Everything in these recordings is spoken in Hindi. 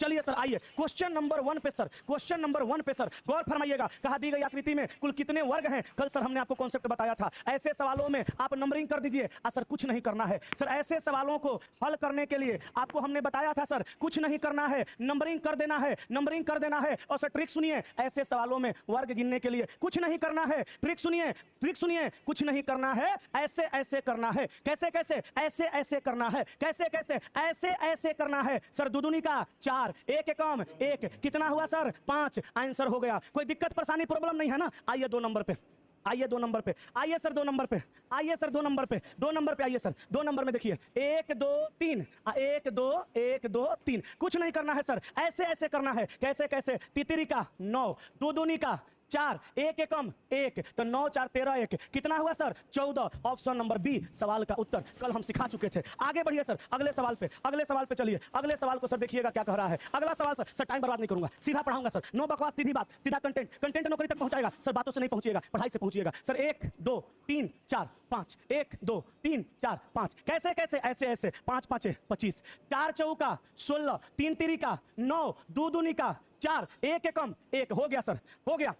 चलिए सर आइए क्वेश्चन नंबर 1 पे सर, क्वेश्चन नंबर 1 पे सर गौर फरमाइएगा। कहा दी गई आकृति में कुल कितने वर्ग हैं? कल सर हमने आपको कॉन्सेप्ट बताया था। ऐसे सवालों में आप नंबरिंग कर दीजिए। सर कुछ नहीं करना है सर, ऐसे सवालों को हल करने के लिए आपको हमने बताया था सर, कुछ नहीं करना है, नंबरिंग कर देना है, नंबरिंग कर देना है। और सर ट्रिक सुनिए, ऐसे सवालों में वर्ग गिनने के लिए कुछ नहीं करना है। ट्रिक सुनिए, ट्रिक सुनिए, कुछ नहीं करना है, ऐसे ऐसे करना है। कैसे कैसे? ऐसे ऐसे करना है। कैसे कैसे? ऐसे ऐसे करना है। सर दुदुनी का 4, एक एकम 1, कितना हुआ सर? 5। आंसर हो गया। कोई दिक्कत परेशानी प्रॉब्लम नहीं है ना? आइए 2 नंबर पे, आइए 2 नंबर पे, आइए सर 2 नंबर पे, आइए सर 2 नंबर पे, 2 नंबर पे आइए सर। 2 नंबर में देखिए 1 2 3, 1 2 1 2 3। कुछ नहीं करना है सर, ऐसे ऐसे करना है। कैसे कैसे? तितरी का 9, दुदुनी का 4, एक एकम 1, तो 9 4 13 1, कितना हुआ सर? 14। ऑप्शन नंबर बी सवाल का उत्तर कल हम सिखा चुके थे। आगे बढ़िए सर अगले सवाल पे, अगले सवाल पे चलिए। अगले सवाल को सर देखिएगा क्या कह रहा है। अगला सवाल सर टाइम बर्बाद नहीं करूंगा, सीधा पढ़ाऊंगा सर। नो बकवास, सीधी बात, सीधा कंटेंट। कंटेंट नौकरी तक पहुंचाएगा सर, बातों से नहीं पहुंचिएगा, पढ़ाई से पहुंचिएगा सर। 1 2 3 4 5, 1 2 3 4 5। कैसे कैसे? ऐसे ऐसे। 5 5 25, 4 चौका 16, 3 तिरी का 9, 2 दूनी का 4, एक एकम 1। हो गया सर, हो गया।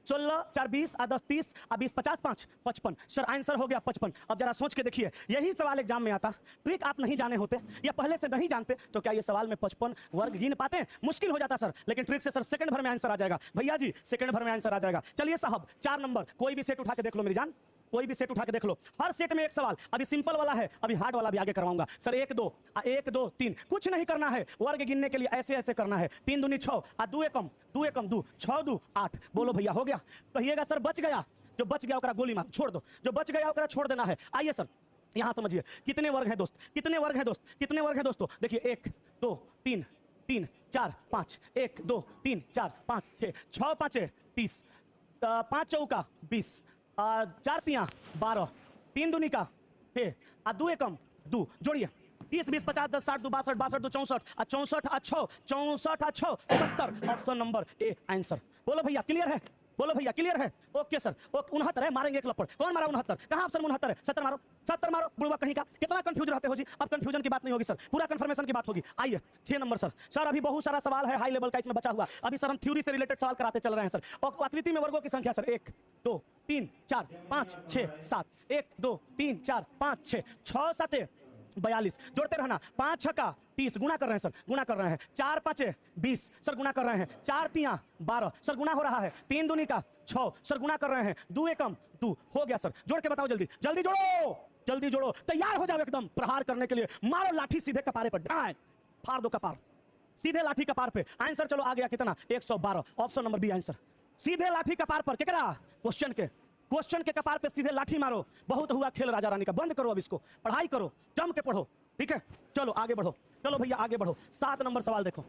16 4 20 10 30 20 50 5 55। सर आंसर हो गया 55। अब जरा सोच के देखिए, यही सवाल एग्जाम में आता, ट्रिक आप नहीं जाने होते या पहले से नहीं जानते तो क्या ये सवाल में 55 वर्ग गिन पाते? मुश्किल हो जाता सर। लेकिन ट्रिक से सर सेकंड भर में आंसर आ जाएगा भैया जी, सेकंड भर में आंसर आ जाएगा। चलिए साहब 4 नंबर, कोई भी सेट उठा के देख लो मेरी जान, कोई भी सेट उठा के देख लो। हर सेट में एक सवाल, अभी सिंपल वाला है, अभी हार्ड वाला भी आगे करवाऊंगा सर। 1 2 1 2 3, कुछ नहीं करना है। वर्ग गिनने के लिए ऐसे ऐसे करना है। 3 दूनी 6, 2 एकम 2 एकम 2, 6 2 8। बोलो भैया हो गया? कहिएगा सर बच गया। जो बच गया ओकरा गोली मार छोड़ दो, जो बच गया ओकरा छोड़ देना है। आइए सर यहां समझिए कितने वर्ग हैं दोस्त, कितने वर्ग हैं दोस्त, कितने वर्ग हैं दोस्तों? देखिए 1 2 3 3 4 5, 1 2 3 4 5 6, 6 5 30, 5 चौका 20, 4 तिया 12, 3 दूनी का 6, 2 एकम 2। जोड़िए 30 20 50 10 60 2 62 62 2 64, 64 64 64 70। Option number A answer. बोलो भैया क्लियर है? बोलो भैया क्लियर है? Okay sir. 69 है, मारेंगे एक लपड़। कौन मारा 69? कहां ऑप्शन 69 है? 70 मारो, 70 मारो। बुढ़वा कहीं का, कितना कंफ्यूज रहते हो जी। अब कंफ्यूजन की बात नहीं होगी सर, पूरा कंफर्मेशन की बात होगी। आइए 6 नंबर सर। सर अभी बहुत सारा सवाल है हाई लेवल का इसमें बचा हुआ। अभी सर हम थ्योरी से रिलेटेड सवाल कराते चल रहे हैं सर। और आकृति में वर्गों की संख्या सर 1 2 3 4 5 6 7, 1 2 3 4 5 6, 6 7 42। जोड़ते रहना। 5 6 का 30, गुना कर रहे हैं सर, गुना कर रहे हैं। 4 5 20 सर, गुना कर रहे हैं। 4 तिया 12 सर, गुना हो रहा है। 3 दूनी का 6 सर, गुना कर रहे हैं। 2 एकम 2। हो गया सर। जोड़ के बताओ जल्दी, जल्दी जोड़ो, जल्दी जोड़ो। तैयार हो जाओ एकदम प्रहार करने के लिए। मारो लाठी सीधे कपारे पर, डाय फाड़ दो कपार, सीधे लाठी कपार पे। आंसर चलो आ गया कितना? 112। Option number B answer. सीधे लाठी कपार पर, क्या करा? क्वेश्चन के कपार पे सीधे लाठी मारो। बहुत हुआ खेल राजा रानी का, बंद करो अब इसको, पढ़ाई करो, जम के पढ़ो, ठीक है? चलो आगे बढ़ो, चलो भैया आगे बढ़ो। 7 नंबर सवाल देखो।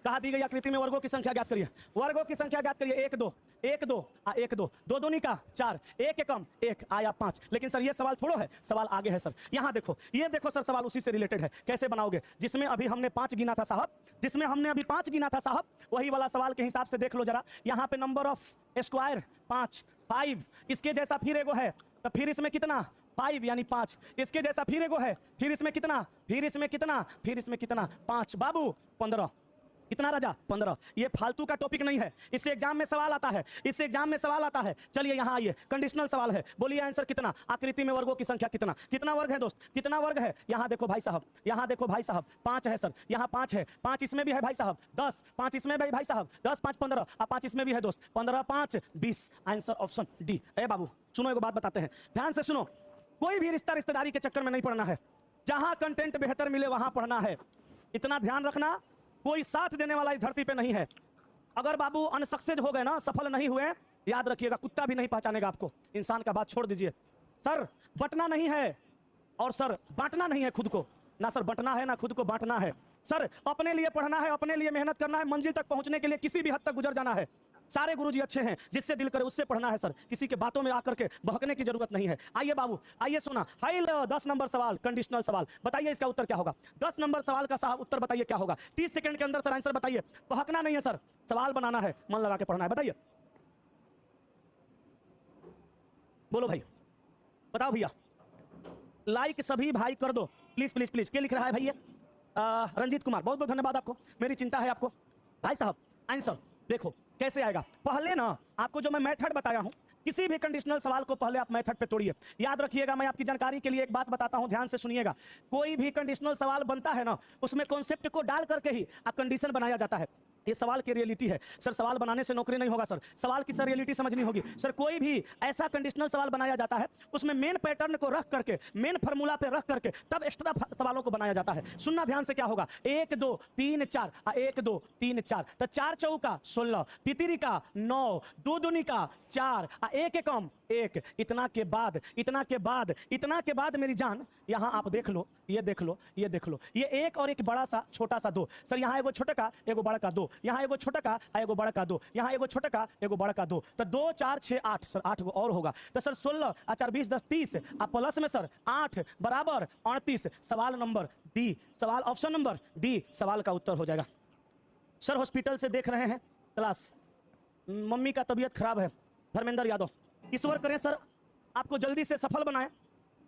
कहा दी गई आकृति में वर्गों की संख्या ज्ञात करिए। वर्गों की संख्या ज्ञात करिए। 1 2 1 2 1 2, 2 दूनी का 4, 1 एकम 1 आया 5। लेकिन सर ये सवाल थोड़ो है, सवाल आगे है सर। यहाँ देखो, ये देखो सर, सवाल उसी से रिलेटेड है। कैसे बनाओगे? जिसमें अभी हमने 5 गिना था साहब, जिसमें हमने अभी 5 गिना था साहब, वही वाला सवाल के हिसाब से देख लो जरा। यहाँ पे नंबर ऑफ स्क्वायर 5 5, इसके जैसा फिर एगो है, तो फिर इसमें कितना? 5 यानी 5। इसके जैसा फिर एगो है, फिर इसमें कितना? फिर इसमें कितना? फिर इसमें कितना? 5। बाबू 15। कितना राजा? 15। ये फालतू का टॉपिक नहीं है, इससे एग्जाम में सवाल आता है, इससे एग्जाम में सवाल आता है। चलिए यहाँ आइए, कंडीशनल सवाल है। बोलिए आंसर कितना? आकृति में वर्गों की संख्या कितना? कितना वर्ग है दोस्त? कितना वर्ग है? यहाँ देखो भाई साहब, यहाँ देखो भाई साहब, 5 है सर, यहाँ 5 है, 5 इसमें भी है भाई साहब, 10, 5 इसमें भी भाई साहब, 10 5 15, 5 इसमें भी है दोस्त, 15 5 20। Answer option D. ए बाबू सुनो, एक बात बताते हैं, ध्यान से सुनो। कोई भी रिश्ता रिश्तेदारी के चक्कर में नहीं पढ़ना है, जहां कंटेंट बेहतर मिले वहां पढ़ना है। इतना ध्यान रखना, कोई साथ देने वाला इस धरती पे नहीं है। अगर बाबू अनसक्सेस हो गए ना, सफल नहीं हुए, याद रखिएगा कुत्ता भी नहीं पहचानेगा आपको। इंसान का बात छोड़ दीजिए सर, बंटना नहीं है और सर बांटना नहीं है खुद को। ना सर बंटना है ना खुद को बांटना है। सर अपने लिए पढ़ना है, अपने लिए मेहनत करना है, मंजिल तक पहुंचने के लिए किसी भी हद तक गुजर जाना है। सारे गुरुजी अच्छे हैं, जिससे दिल करे उससे पढ़ना है सर, किसी के बातों में आकर के बहकने की जरूरत नहीं है। आइए बाबू आइए, सुना हाई 10 नंबर सवाल, कंडीशनल सवाल। बताइए इसका उत्तर क्या होगा? 10 नंबर सवाल का साहब उत्तर बताइए क्या होगा? 30 सेकंड के अंदर सर आंसर बताइए। बहकना नहीं है सर, सवाल बनाना है, मन लगा के पढ़ना है। बताइए, बोलो भाई, बताओ भैया। लाइक सभी भाई कर दो प्लीज प्लीज प्लीज। क्या लिख रहा है भैया? रंजीत कुमार, बहुत बहुत धन्यवाद आपको, मेरी चिंता है आपको। भाई साहब आंसर देखो कैसे आएगा। पहले ना आपको जो मैं मेथड बताया हूं, किसी भी कंडीशनल सवाल को पहले आप मेथड पे तोड़िए। याद रखिएगा, मैं आपकी जानकारी के लिए एक बात बताता हूं, ध्यान से सुनिएगा। कोई भी कंडीशनल सवाल बनता है ना, उसमें कॉन्सेप्ट को डाल करके ही कंडीशन बनाया जाता है। ये सवाल की रियलिटी है सर, सवाल बनाने से नौकरी नहीं होगा सर, सवाल की सर रियलिटी समझनी होगी सर। कोई भी ऐसा कंडीशनल सवाल बनाया जाता है, उसमें मेन पैटर्न को रख करके, मेन फार्मूला पे रख करके तब एक्स्ट्रा सवालों को बनाया जाता है। सुनना ध्यान से, क्या होगा, 1 2 3 4, 1 2 3 4, तो 4 चौका 16, तितिरी का 9, 2 दूनी का 4, 1 एकम 1। इतना के बाद मेरी जान, यहां आप देख लो, ये देख लो, ये देख लो, ये एक और एक बड़ा सा छोटा सा 2 सर। यहां एगो छोटा का एगो बड़ा का 2, यहाँ एगो छोटा का एगो बड़ा का 2, यहाँ एगो छोटा का एगो बड़ा का 2, तो 2 4 6 8 सर, 8 गो और होगा। तो सर 16 4 20 10 30, प्लस में सर 8 बराबर 38। सवाल नंबर डी, सवाल ऑप्शन नंबर डी सवाल का उत्तर हो जाएगा। सर हॉस्पिटल से देख रहे हैं क्लास, मम्मी का तबीयत खराब है, धर्मेंद्र यादव। ईश्वर करें सर आपको जल्दी से सफल बनाए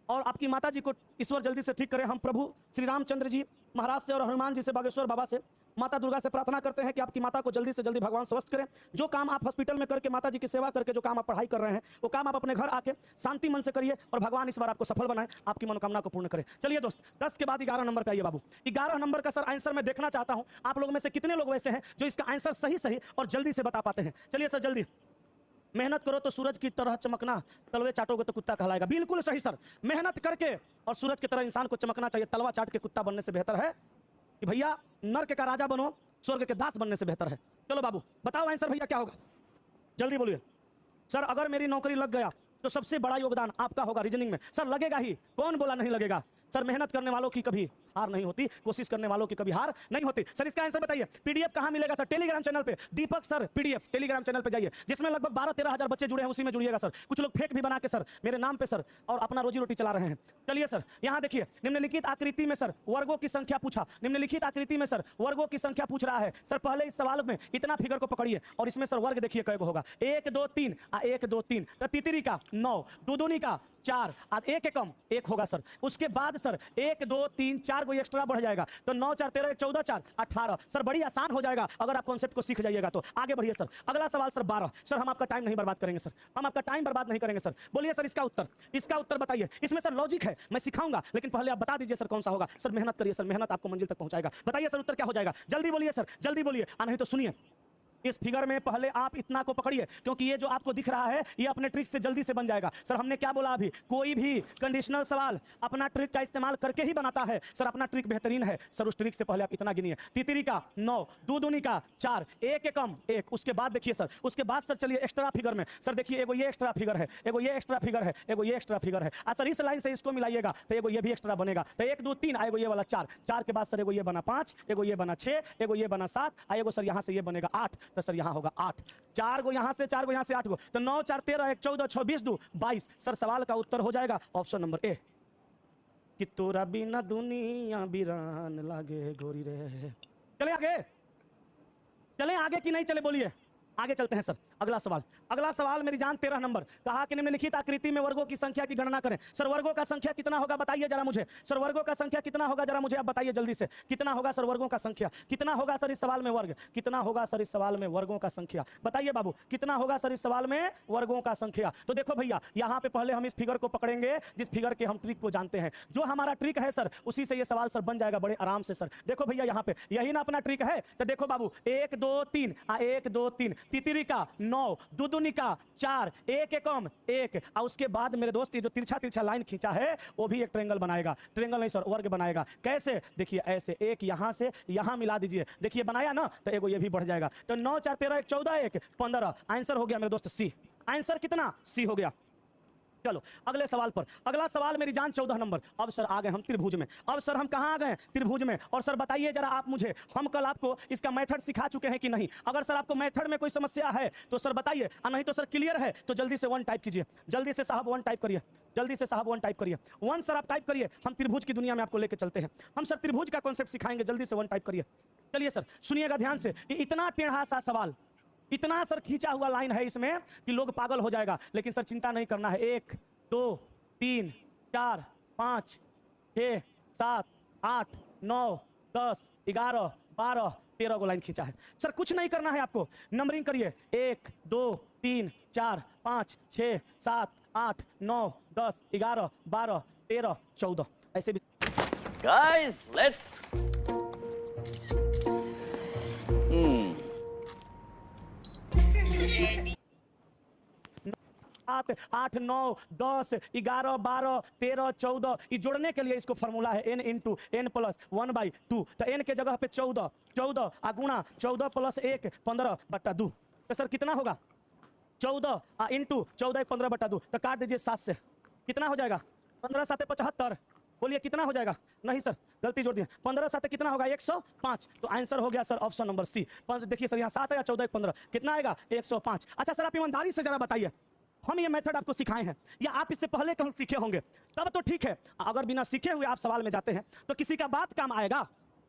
और आपकी माता जी को ईश्वर जल्दी से ठीक करें। हम प्रभु श्री रामचंद्र जी महाराज से और हनुमान जी से, बागेश्वर बाबा से, माता दुर्गा से प्रार्थना करते हैं कि आपकी माता को जल्दी से जल्दी भगवान स्वस्थ करें। जो काम आप हॉस्पिटल में करके, माता जी की सेवा करके जो काम आप पढ़ाई कर रहे हैं, वो काम आप अपने घर आके शांति मन से करिए और भगवान इस बार आपको सफल बनाए, आपकी मनोकामना को पूर्ण करें। चलिए दोस्त, 10 के बाद 11 नंबर पे आइए बाबू। 11 नंबर का सर आंसर मैं देखना चाहता हूं, आप लोगों में से कितने लोग वैसे हैं जो इसका आंसर सही और जल्दी से बता पाते हैं। चलिए सर जल्दी, मेहनत करो तो सूरज की तरह चमकना, तलवे चाटोगे तो कुत्ता कहलाएगा। बिल्कुल सही सर, मेहनत करके और सूरज की तरह इंसान को चमकना चाहिए। तलवा चाट के कुत्ता बनने से बेहतर है कि भैया नर्क का राजा बनो, स्वर्ग के दास बनने से बेहतर है। चलो बाबू बताओ आंसर भैया क्या होगा, जल्दी बोलिए। सर अगर मेरी नौकरी लग गया तो सबसे बड़ा योगदान आपका होगा रीजनिंग में। सर लगेगा ही, कौन बोला नहीं लगेगा। सर मेहनत करने वालों की कभी हार नहीं होती, कोशिश करने वालों की कभी हार नहीं होती। सर इसका आंसर बताइए। पीडीएफ कहां मिलेगा सर? टेलीग्राम चैनल पे, दीपक सर पीडीएफ टेलीग्राम चैनल पे जाइए, जिसमें लगभग 12-13 हजार बच्चे जुड़े हैं, उसी में जुड़िएगा सर। कुछ लोग फेक भी बना के सर मेरे नाम पे सर और अपना रोजी रोटी चला रहे हैं। चलिए सर यहां देखिए, निम्नलिखित आकृति में सर वर्गों की संख्या पूछा, निम्नलिखित आकृति में सर वर्गों की संख्या पूछ रहा है। सर पहले इस सवाल में इतना फिगर को पकड़िए और इसमें सर वर्ग देखिए कैगो होगा। 1 2 3, 1 2 3, तो तितरी का 9, दूदूनी का 4, 1 एकम 1 होगा सर। उसके बाद सर 1 2 3 4 को एक्स्ट्रा बढ़ जाएगा, तो 9 4 13 1 14 4 18। सर बड़ी आसान हो जाएगा अगर आप कॉन्सेप्ट को सीख जाइएगा तो। आगे बढ़िए सर, अगला सवाल सर 12। सर हम आपका टाइम नहीं बर्बाद करेंगे सर, हम आपका टाइम बर्बाद नहीं करेंगे सर। बोलिए सर इसका उत्तर, इसका उत्तर बताइए। इसमें सर लॉजिक है, मैं सिखाऊंगा, लेकिन पहले आप बता दीजिए सर कौन सा होगा। सर मेहनत करिए सर, मेहनत आपको मंजिल तक पहुंचाएगा। बताइए सर उत्तर क्या हो जाएगा, जल्दी बोलिए सर, जल्दी बोलिए। नहीं तो सुनिए, इस फिगर में पहले आप इतना को पकड़िए, क्योंकि ये जो आपको दिख रहा है ये अपने ट्रिक से जल्दी से बन जाएगा। सर हमने क्या बोला अभी, कोई भी कंडीशनल सवाल अपना ट्रिक का इस्तेमाल करके ही बनाता है। सर अपना ट्रिक बेहतरीन है सर, उस ट्रिक से पहले आप इतना गिनिए। तितरी का 9, दूदूनी का 4, 1 एकम 1। उसके बाद देखिए सर, उसके बाद सर चलिए एक्स्ट्रा फिगर में। सर देखिए एगो ये एक्स्ट्रा फिगर है, एगो ये एक्स्ट्रा फिगर है, एगो ये एक्स्ट्रा फिगर है। सर इस लाइन से इसको मिलाइएगा तो एगो ये भी एक्स्ट्रा बनेगा। तो 1 2 3, एगो ये वाला 4, 4 के बाद सर एगो ये बना 5, एगो ये बना 6, एगो ये बना 7, एगो सर यहाँ से ये बनेगा 8। तो सर यहाँ होगा 8। 4 गो यहाँ से, 4 गो यहाँ से 8 गो, तो 9 4 13 1 14 26 2 22। सर सवाल का उत्तर हो जाएगा ऑप्शन नंबर ए, कि तोरा बिना दुनिया बिरान लागे गोरी रे। चले आगे, चले आगे कि नहीं चले, बोलिए। आगे चलते हैं सर। अगला सवाल, अगला सवाल मेरी जान 13 नंबर। कहा कि निम्नलिखित आकृति में वर्गों की संख्या की गणना करें। सर वर्गों का संख्या कितना होगा बताइए जरा मुझे। सर वर्गों का संख्या कितना होगा जरा मुझे आप बताइए जल्दी से। कितना होगा सर वर्गों का संख्या, कितना होगा सर इस सवाल में वर्ग, कितना होगा सर इस सवाल में वर्गों का संख्या, बताइए बाबू कितना होगा सर इस सवाल में वर्गों का संख्या। तो देखो भैया यहाँ पे पहले हम इस फिगर को पकड़ेंगे जिस फिगर के हम ट्रिक को जानते हैं। जो हमारा ट्रिक है सर उसी से ये सवाल सर बन जाएगा बड़े आराम से। सर देखो भैया यहाँ पे यही ना अपना ट्रिक है। तो देखो बाबू 1 2 3, 1 2 3, तितरी का 9, दूदूनी का 4, 1 एकम 1। और उसके बाद मेरे दोस्त ये जो तिरछा तिरछा लाइन खींचा है वो भी एक ट्रायंगल बनाएगा, ट्रायंगल नहीं सर वर्ग बनाएगा। कैसे, देखिए ऐसे, एक यहाँ से यहाँ मिला दीजिए, देखिए बनाया ना, तो एगो ये भी बढ़ जाएगा। तो 9 4 13 1 14 1 15। आंसर हो गया मेरे दोस्त सी। आंसर कितना, सी हो गया। चलो अगले सवाल पर। अगला सवाल मेरी जान 14 नंबर। अब सर आ गए हम त्रिभुज में। अब सर हम कहाँ आ गए, त्रिभुज में। और सर बताइए जरा आप मुझे, हम कल आपको इसका मेथड सिखा चुके हैं कि नहीं। अगर सर आपको मेथड में कोई समस्या है तो सर बताइए, नहीं तो सर क्लियर है तो जल्दी से 1 टाइप कीजिए। जल्दी से साहब 1 टाइप करिए, जल्दी से साहब 1 टाइप करिए। 1 सर आप टाइप करिए, हम त्रिभुज की दुनिया में आपको लेके चलते हैं। हम सर त्रिभुज का कॉन्सेप्ट सिखाएंगे, जल्दी से 1 टाइप करिए। चलिए सर सुनिएगा ध्यान से, इतना टेढ़ा सा सवाल, इतना सर खींचा हुआ लाइन है इसमें कि लोग पागल हो जाएगा। लेकिन सर चिंता नहीं करना है। 1 2 3 4 5 6 7 8 9 10, 11, 12, 13 को लाइन खींचा है। सर कुछ नहीं करना है आपको, नंबरिंग करिए 1, 2, 3, 4, 5, 6, 7, 8, 9, 10, 11, 12, 13, 14 ऐसे भी। Guys, let's. 7, 8, 9, 10, 11, 12, 13, 14 ये जोड़ने के लिए इसको फॉर्मूला है n इंटू n प्लस 1/2। तो n के जगह पे 14, 14 गुणा 14 प्लस 1 15/2। तो सर कितना होगा 14 इंटू 14 15/2। तो काट दीजिए 7 से, कितना हो जाएगा 15 7 75। बोलिए कितना हो जाएगा, नहीं सर गलती जोड़ दिए, 15 7 कितना होगा 105। तो आंसर हो गया सर ऑप्शन नंबर सी। देखिए सर यहाँ 7 है या 14 15 कितना आएगा 105। अच्छा सर आप ईमानदारी से जरा बताइए, हम ये मेथड आपको सिखाए हैं या आप इससे पहले कहीं सीखे होंगे, तब तो ठीक है। अगर बिना सीखे हुए आप सवाल में जाते हैं तो किसी का बात काम आएगा,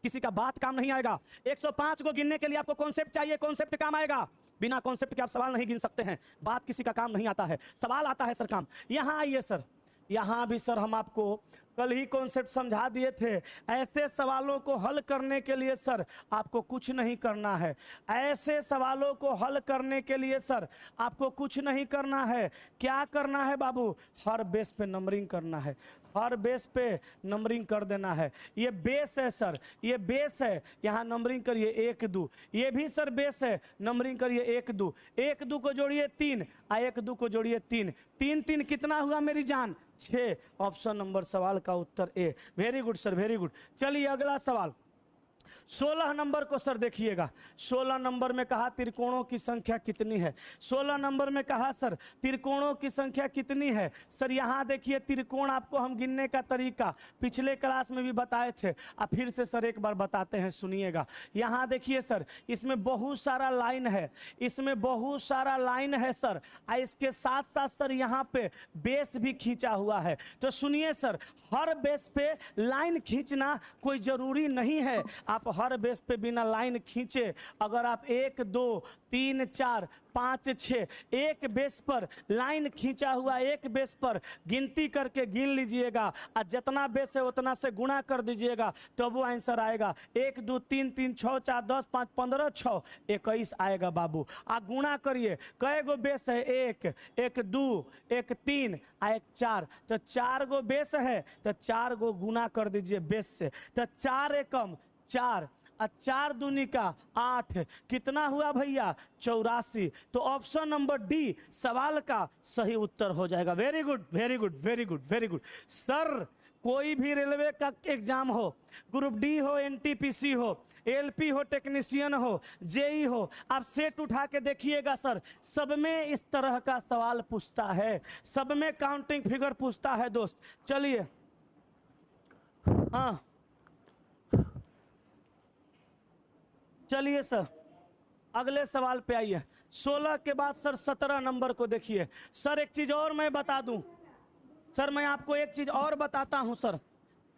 किसी का बात काम नहीं आएगा। 105 को गिनने के लिए आपको कॉन्सेप्ट चाहिए, कॉन्सेप्ट काम आएगा। बिना कॉन्सेप्ट के आप सवाल नहीं गिन सकते हैं। बात किसी का काम नहीं आता है, सवाल आता है सर काम। यहाँ आइए सर, यहाँ भी सर हम आपको कल ही कॉन्सेप्ट समझा दिए थे। ऐसे सवालों को हल करने के लिए सर आपको कुछ नहीं करना है। ऐसे सवालों को हल करने के लिए सर आपको कुछ नहीं करना है। क्या करना है बाबू, हर बेस पे नंबरिंग करना है, हर बेस पे नंबरिंग कर देना है। ये बेस है सर, ये बेस है, यहाँ नंबरिंग करिए 1 2। ये भी सर बेस है, नंबरिंग करिए 1 2। 1 2 को जोड़िए 3 और 1 2 को जोड़िए 3। 3 3 कितना हुआ मेरी जान 6। ऑप्शन नंबर सवाल का उत्तर A. Very good sir, very good. चलिए अगला सवाल 16 नंबर को सर देखिएगा। 16 नंबर में कहा त्रिकोणों की संख्या कितनी है। 16 नंबर में कहा सर त्रिकोणों की संख्या कितनी है। सर यहाँ देखिए त्रिकोण आपको हम गिनने का तरीका पिछले क्लास में भी बताए थे, अब फिर से सर एक बार बताते हैं, सुनिएगा। यहाँ देखिए सर इसमें बहुत सारा लाइन है, इसमें बहुत सारा लाइन है सर, और इसके साथ साथ सर यहाँ पे बेस भी खींचा हुआ है। तो सुनिए सर, हर बेस पे लाइन खींचना कोई जरूरी नहीं है। आप हर बेस पे बिना लाइन खींचे अगर आप 1 2 3 4 5 6 एक बेस पर लाइन खींचा हुआ, एक बेस पर गिनती करके गिन लीजिएगा और जितना बेस है उतना से गुणा कर दीजिएगा तो वो आंसर आएगा। 1 2 3 3 6 4 10 5 15 6 21 आएगा बाबू। आ गुणा करिए, कई गो बेस है 1 1 2 1 3 आ 1 4। तो 4 गो बेस है तो 4 गो गुणा कर दीजिए बेस से। तो 4 एकम 4 और 4 दूनी का 8 कितना हुआ भैया 84। तो ऑप्शन नंबर डी सवाल का सही उत्तर हो जाएगा। Very good very good very good very good sir. कोई भी रेलवे का एग्जाम हो, ग्रुप डी हो, एनटीपीसी हो, एलपी हो, टेक्नीशियन हो, जेई हो, आप सेट उठा के देखिएगा सर, सब में इस तरह का सवाल पूछता है, सब में काउंटिंग फिगर पूछता है दोस्त। चलिए हाँ चलिए सर अगले सवाल पे आइए। 16 के बाद सर 17 नंबर को देखिए। सर एक चीज और मैं बता दूं, सर मैं आपको एक चीज और बताता हूं सर,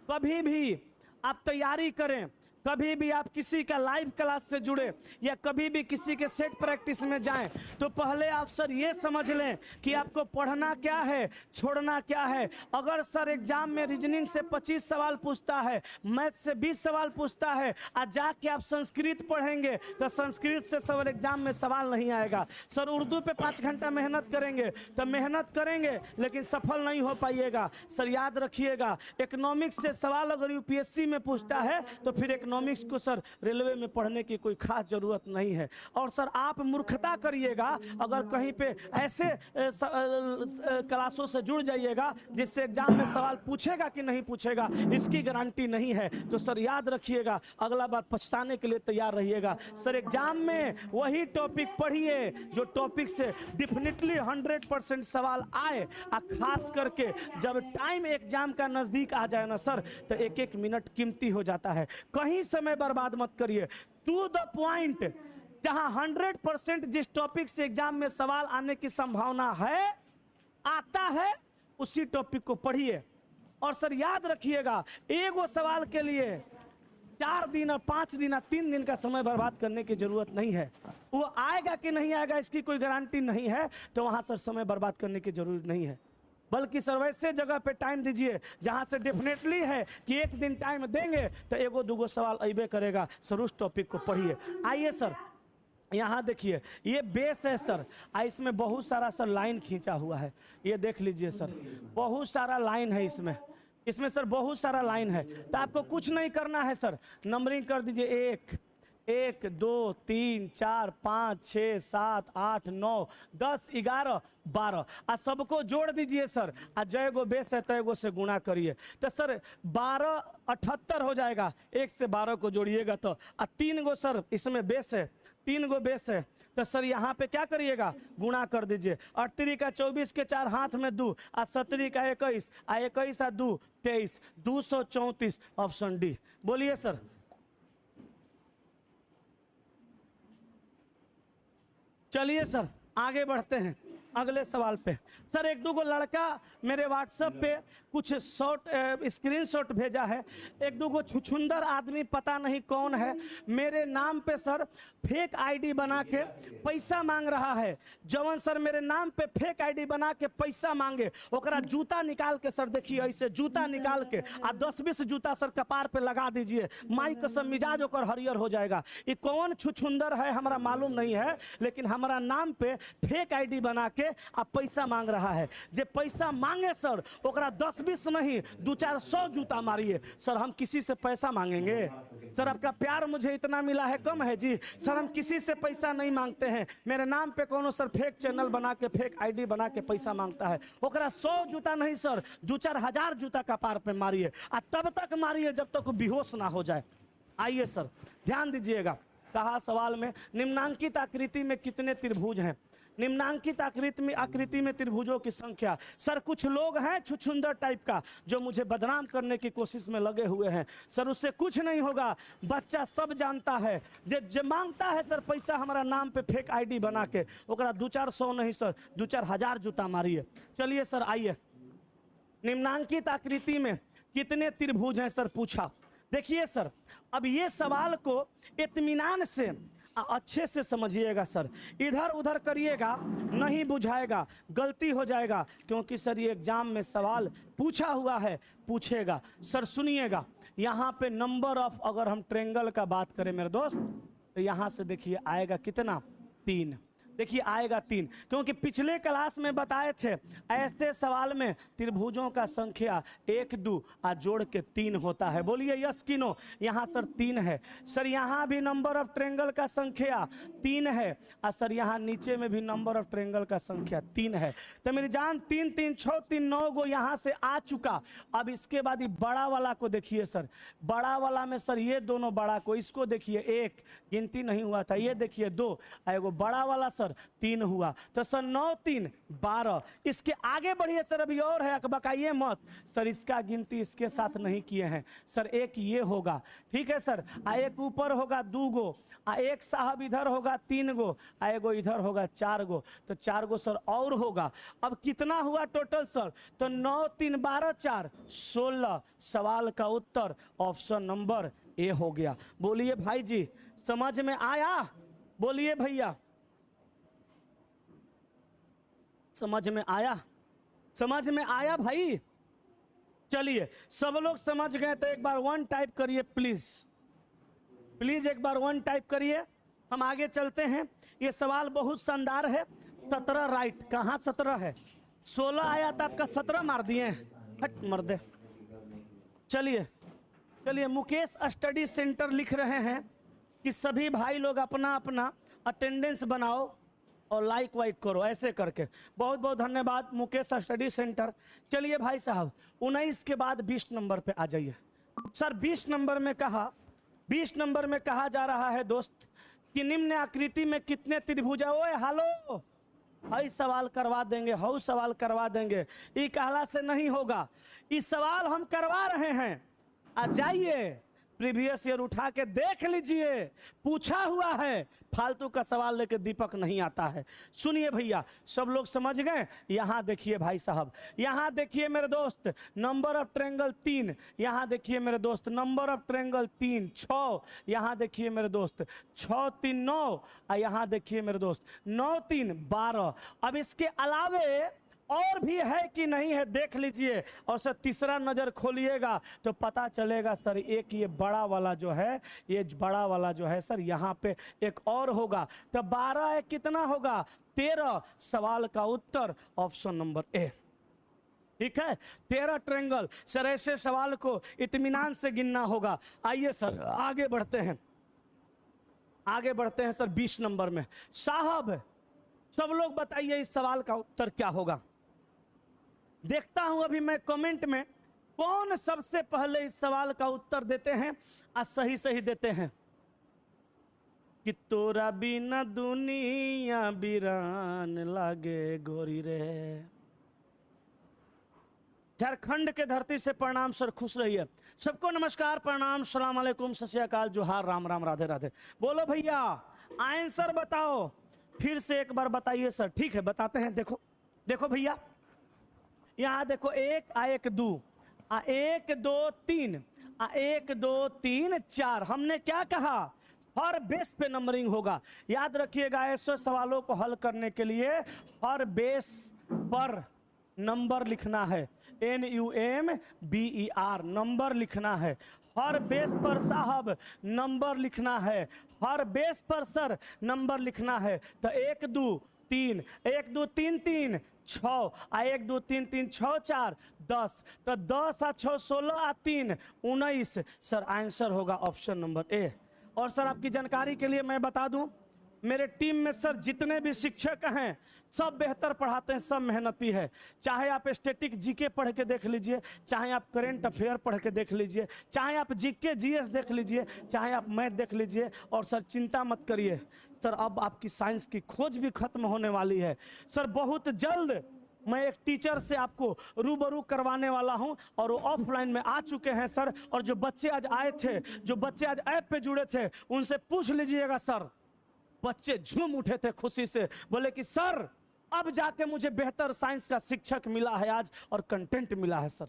कभी भी आप तैयारी करें, कभी भी आप किसी का लाइव क्लास से जुड़े या कभी भी किसी के सेट प्रैक्टिस में जाएं तो पहले आप सर ये समझ लें कि आपको पढ़ना क्या है, छोड़ना क्या है। अगर सर एग्जाम में रीजनिंग से 25 सवाल पूछता है, मैथ से 20 सवाल पूछता है और जाके आप संस्कृत पढ़ेंगे तो संस्कृत से सर एग्जाम में सवाल नहीं आएगा। सर उर्दू पे 5 घंटा मेहनत करेंगे तो मेहनत करेंगे लेकिन सफल नहीं हो पाइएगा। सर याद रखिएगा, इकोनॉमिक्स से सवाल अगर यूपीएससी में पूछता है तो फिर इकोनॉमिक्स को सर रेलवे में पढ़ने की कोई खास जरूरत नहीं है। और सर आप मूर्खता करिएगा अगर कहीं पे ऐसे क्लासों से जुड़ जाइएगा जिससे एग्जाम में सवाल पूछेगा कि नहीं पूछेगा इसकी गारंटी नहीं है। तो सर याद रखिएगा, अगला बार पछताने के लिए तैयार रहिएगा। सर एग्जाम में वही टॉपिक पढ़िए जो टॉपिक से डेफिनेटली 100% सवाल आए, और खास करके जब टाइम एग्जाम का नजदीक आ जाए ना सर तो 1-1 मिनट कीमती हो जाता है। कहीं समय बर्बाद मत करिए, टू द पॉइंट। जहां 100% जिस टॉपिक से एग्जाम में सवाल आने की संभावना है, आता है, उसी टॉपिक को पढ़िए। और सर याद रखिएगा, एगो सवाल के लिए 4 दिन और 5 दिन और 3 दिन का समय बर्बाद करने की जरूरत नहीं है। वो आएगा कि नहीं आएगा इसकी कोई गारंटी नहीं है, तो वहां सर समय बर्बाद करने की जरूरत नहीं है। बल्कि सर वैसे जगह पे टाइम दीजिए जहां से डेफिनेटली है कि एक दिन टाइम देंगे तो एगो दूगो सवाल अबे करेगा। सर उस टॉपिक को पढ़िए। आइए सर, यहाँ देखिए ये बेस है सर, इसमें बहुत सारा सर लाइन खींचा हुआ है, ये देख लीजिए सर, बहुत सारा लाइन है इसमें सर बहुत सारा लाइन है। तो आपको कुछ नहीं करना है सर, नंबरिंग कर दीजिए 1 2 3 4 5 6 7 8 9 10 11 12 सबको जोड़ दीजिए सर। जय गो बेस है तय गो से गुणा करिए तो सर 12 78 हो जाएगा। 1 से 12 को जोड़िएगा तो 3 गो सर इसमें बेस है, 3 गो बेस है तो सर यहाँ पे क्या करिएगा, गुणा कर दीजिए। 38 का 24 के 4 हाथ में 2 17 का 21 21 आ 2 23 234 ऑप्शन डी। बोलिए सर। चलिए सर आगे बढ़ते हैं अगले सवाल पे। सर एक दो गो लड़का मेरे व्हाट्सएप पे कुछ शॉर्ट स्क्रीनशॉट भेजा है। एक दो गो छुछुंदर आदमी पता नहीं कौन है मेरे नाम पे सर फेक आईडी बना के पैसा मांग रहा है। जवन सर मेरे नाम पे फेक आईडी बना के पैसा मांगे ओकरा जूता निकाल के सर देखिए ऐसे जूता निकाल के 10-20 जूता सर कपार पे लगा दीजिए, माई कसम मिजाज ओकर हरियर हो जाएगा। ये कौन छुछुंदर है हमारा मालूम नहीं है, लेकिन हमारा नाम पे फेक आईडी बना के आप पैसा मांग रहा है। जे पैसा मांगे सर ओकरा 10-20 नहीं 200-400 जूता मारिए। सर हम किसी से पैसा मांगेंगे? सर आपका प्यार मुझे इतना मिला है कम है जी। सर हम किसी से पैसा नहीं मांगते हैं। मेरे नाम पे कोनो सर फेक चैनल बना के फेक आईडी बना के पैसा मांगता है, ओकरा 100 जूता नहीं सर 2-4 हजार जूता कपार पे मारिए, तब तक मारिए जब तक बेहोश ना हो जाए। आइए सर ध्यान दीजिएगा, कहा सवाल में निम्नांकित आकृति में कितने त्रिभुज हैं। निम्नांकित आकृति में त्रिभुजों की संख्या। सर कुछ लोग हैं छुछुंदर टाइप का जो मुझे बदनाम करने की कोशिश में लगे हुए हैं। सर उससे कुछ नहीं होगा, बच्चा सब जानता है। जे मांगता है सर पैसा हमारा नाम पे फेक आईडी बना के ओकरा 200-400 नहीं सर 2-4 हजार जूता मारिए। चलिए सर आइए, निम्नांकित आकृति में कितने त्रिभुज हैं सर पूछा। देखिए सर अब ये सवाल को इत्मीनान से अच्छे से समझिएगा सर, इधर उधर करिएगा नहीं बुझाएगा, गलती हो जाएगा। क्योंकि सर ये एग्जाम में सवाल पूछा हुआ है, पूछेगा। सर सुनिएगा, यहाँ पे नंबर ऑफ अगर हम ट्रेंगल का बात करें मेरे दोस्त तो यहाँ से देखिए आएगा कितना 3। देखिए आएगा 3, क्योंकि पिछले क्लास में बताए थे ऐसे सवाल में त्रिभुजों का संख्या 1-2 जोड़ के 3 होता है। बोलिए यस कि नो। यहाँ सर 3 है। सर यहाँ भी नंबर ऑफ ट्रेंगल का संख्या 3 है और सर यहाँ नीचे में भी नंबर ऑफ ट्रेंगल का संख्या 3 है। तो मेरी जान 3 3 6 3 9 गो यहाँ से आ चुका। अब इसके बाद ये बड़ा वाला को देखिए सर, बड़ा वाला में सर ये दोनों बड़ा को इसको देखिए 1 गिनती नहीं हुआ था, ये देखिए 2 एगो बड़ा वाला सर 3 हुआ। तो सर 9 3 12। इसके आगे बढ़िए सर, अभी और है बकाइए मत सर, इसका गिनती इसके साथ नहीं किए हैं सर। एक ये होगा, ठीक है सर, एक ऊपर होगा 2 गो, एक साहब इधर होगा 3 गो, एगो इधर होगा 4 गो, तो 4 गो सर और होगा। अब कितना हुआ टोटल सर? तो 9 3 12 4 16। सवाल का उत्तर ऑप्शन नंबर ए हो गया। बोलिए भाई जी समझ में आया? बोलिए भैया समझ में आया? समझ में आया भाई? चलिए सब लोग समझ गए तो एक बार 1 टाइप करिए प्लीज, प्लीज एक बार 1 टाइप करिए। हम आगे चलते हैं। ये सवाल बहुत शानदार है। 17 राइट, कहाँ 17 है? 16 आया था आपका 17 मार दिए। हट मर्दे। चलिए चलिए, मुकेश स्टडी सेंटर लिख रहे हैं कि सभी भाई लोग अपना अपना अटेंडेंस बनाओ और लाइक वाइक करो, ऐसे करके। बहुत बहुत धन्यवाद मुकेश स्टडी सेंटर। चलिए भाई साहब 19 के बाद 20 नंबर पे आ जाइए। सर 20 नंबर में कहा जा रहा है दोस्त कि निम्न आकृति में कितने त्रिभुज है। ओए हालो, हई सवाल करवा देंगे, हऊ सवाल करवा देंगे, ये कहला से नहीं होगा। इस सवाल हम करवा रहे हैं, आ जाइए प्रीवियस ईयर उठा के देख लीजिए, पूछा हुआ है। फालतू का सवाल लेके दीपक नहीं आता है। सुनिए भैया, सब लोग समझ गए? यहाँ देखिए भाई साहब, यहाँ देखिए मेरे दोस्त नंबर ऑफ ट्रेंगल 3, यहाँ देखिए मेरे दोस्त नंबर ऑफ ट्रेंगल 3 6, यहाँ देखिए मेरे दोस्त 6 3 9, और यहाँ देखिए मेरे दोस्त 9 3 12। अब इसके अलावे और भी है कि नहीं है देख लीजिए। और सर तीसरा नजर खोलिएगा तो पता चलेगा सर एक ये बड़ा वाला जो है, ये बड़ा वाला जो है सर यहाँ पे एक और होगा। तो 12 है कितना होगा 13। सवाल का उत्तर ऑप्शन नंबर ए। ठीक है 13 ट्रायंगल। सर ऐसे सवाल को इत्मीनान से गिनना होगा। आइए सर आगे बढ़ते हैं, आगे बढ़ते हैं सर 20 नंबर में। साहब सब लोग बताइए इस सवाल का उत्तर क्या होगा। देखता हूं अभी मैं कमेंट में कौन सबसे पहले इस सवाल का उत्तर देते हैं और सही सही देते हैं। कि तोरा बिना दुनिया बिरान लागे गोरी रे। झारखंड के धरती से प्रणाम सर, खुश रहिए। सबको नमस्कार, प्रणाम, सलाम अलैकुम, सत श्री अकाल, जोहार, राम राम, राधे राधे। बोलो भैया आंसर बताओ, फिर से एक बार बताइए सर। ठीक है बताते हैं। देखो देखो भैया यहाँ देखो 1 आ 1 2 आ 1 2 3 आ 1 2 3 4। हमने क्या कहा हर बेस पे नंबरिंग होगा। याद रखिएगा ऐसे सवालों को हल करने के लिए हर बेस पर नंबर लिखना है। NUMBER नंबर लिखना है। हर बेस पर साहब नंबर लिखना है। हर बेस पर सर नंबर लिखना है। तो 1 2 3 1 2 3 3 6 आ 1 2 3 3 6 4 10। तो 10 आ 6 16 आ 3 19। सर आंसर होगा ऑप्शन नंबर ए। और सर आपकी जानकारी के लिए मैं बता दूं मेरे टीम में सर जितने भी शिक्षक हैं सब बेहतर पढ़ाते हैं, सब मेहनती है। चाहे आप स्टैटिक जीके पढ़ के देख लीजिए, चाहे आप करंट अफेयर पढ़ के देख लीजिए, चाहे आप जीके जीएस देख लीजिए, चाहे आप मैथ देख लीजिए। और सर चिंता मत करिए सर, अब आपकी साइंस की खोज भी खत्म होने वाली है। सर बहुत जल्द मैं एक टीचर से आपको रूबरू करवाने वाला हूं और वो ऑफलाइन में आ चुके हैं सर। और जो बच्चे आज आए थे, जो बच्चे आज ऐप पे जुड़े थे, उनसे पूछ लीजिएगा सर। बच्चे झूम उठे थे खुशी से, बोले कि सर अब जाके मुझे बेहतर साइंस का शिक्षक मिला है आज और कंटेंट मिला है सर।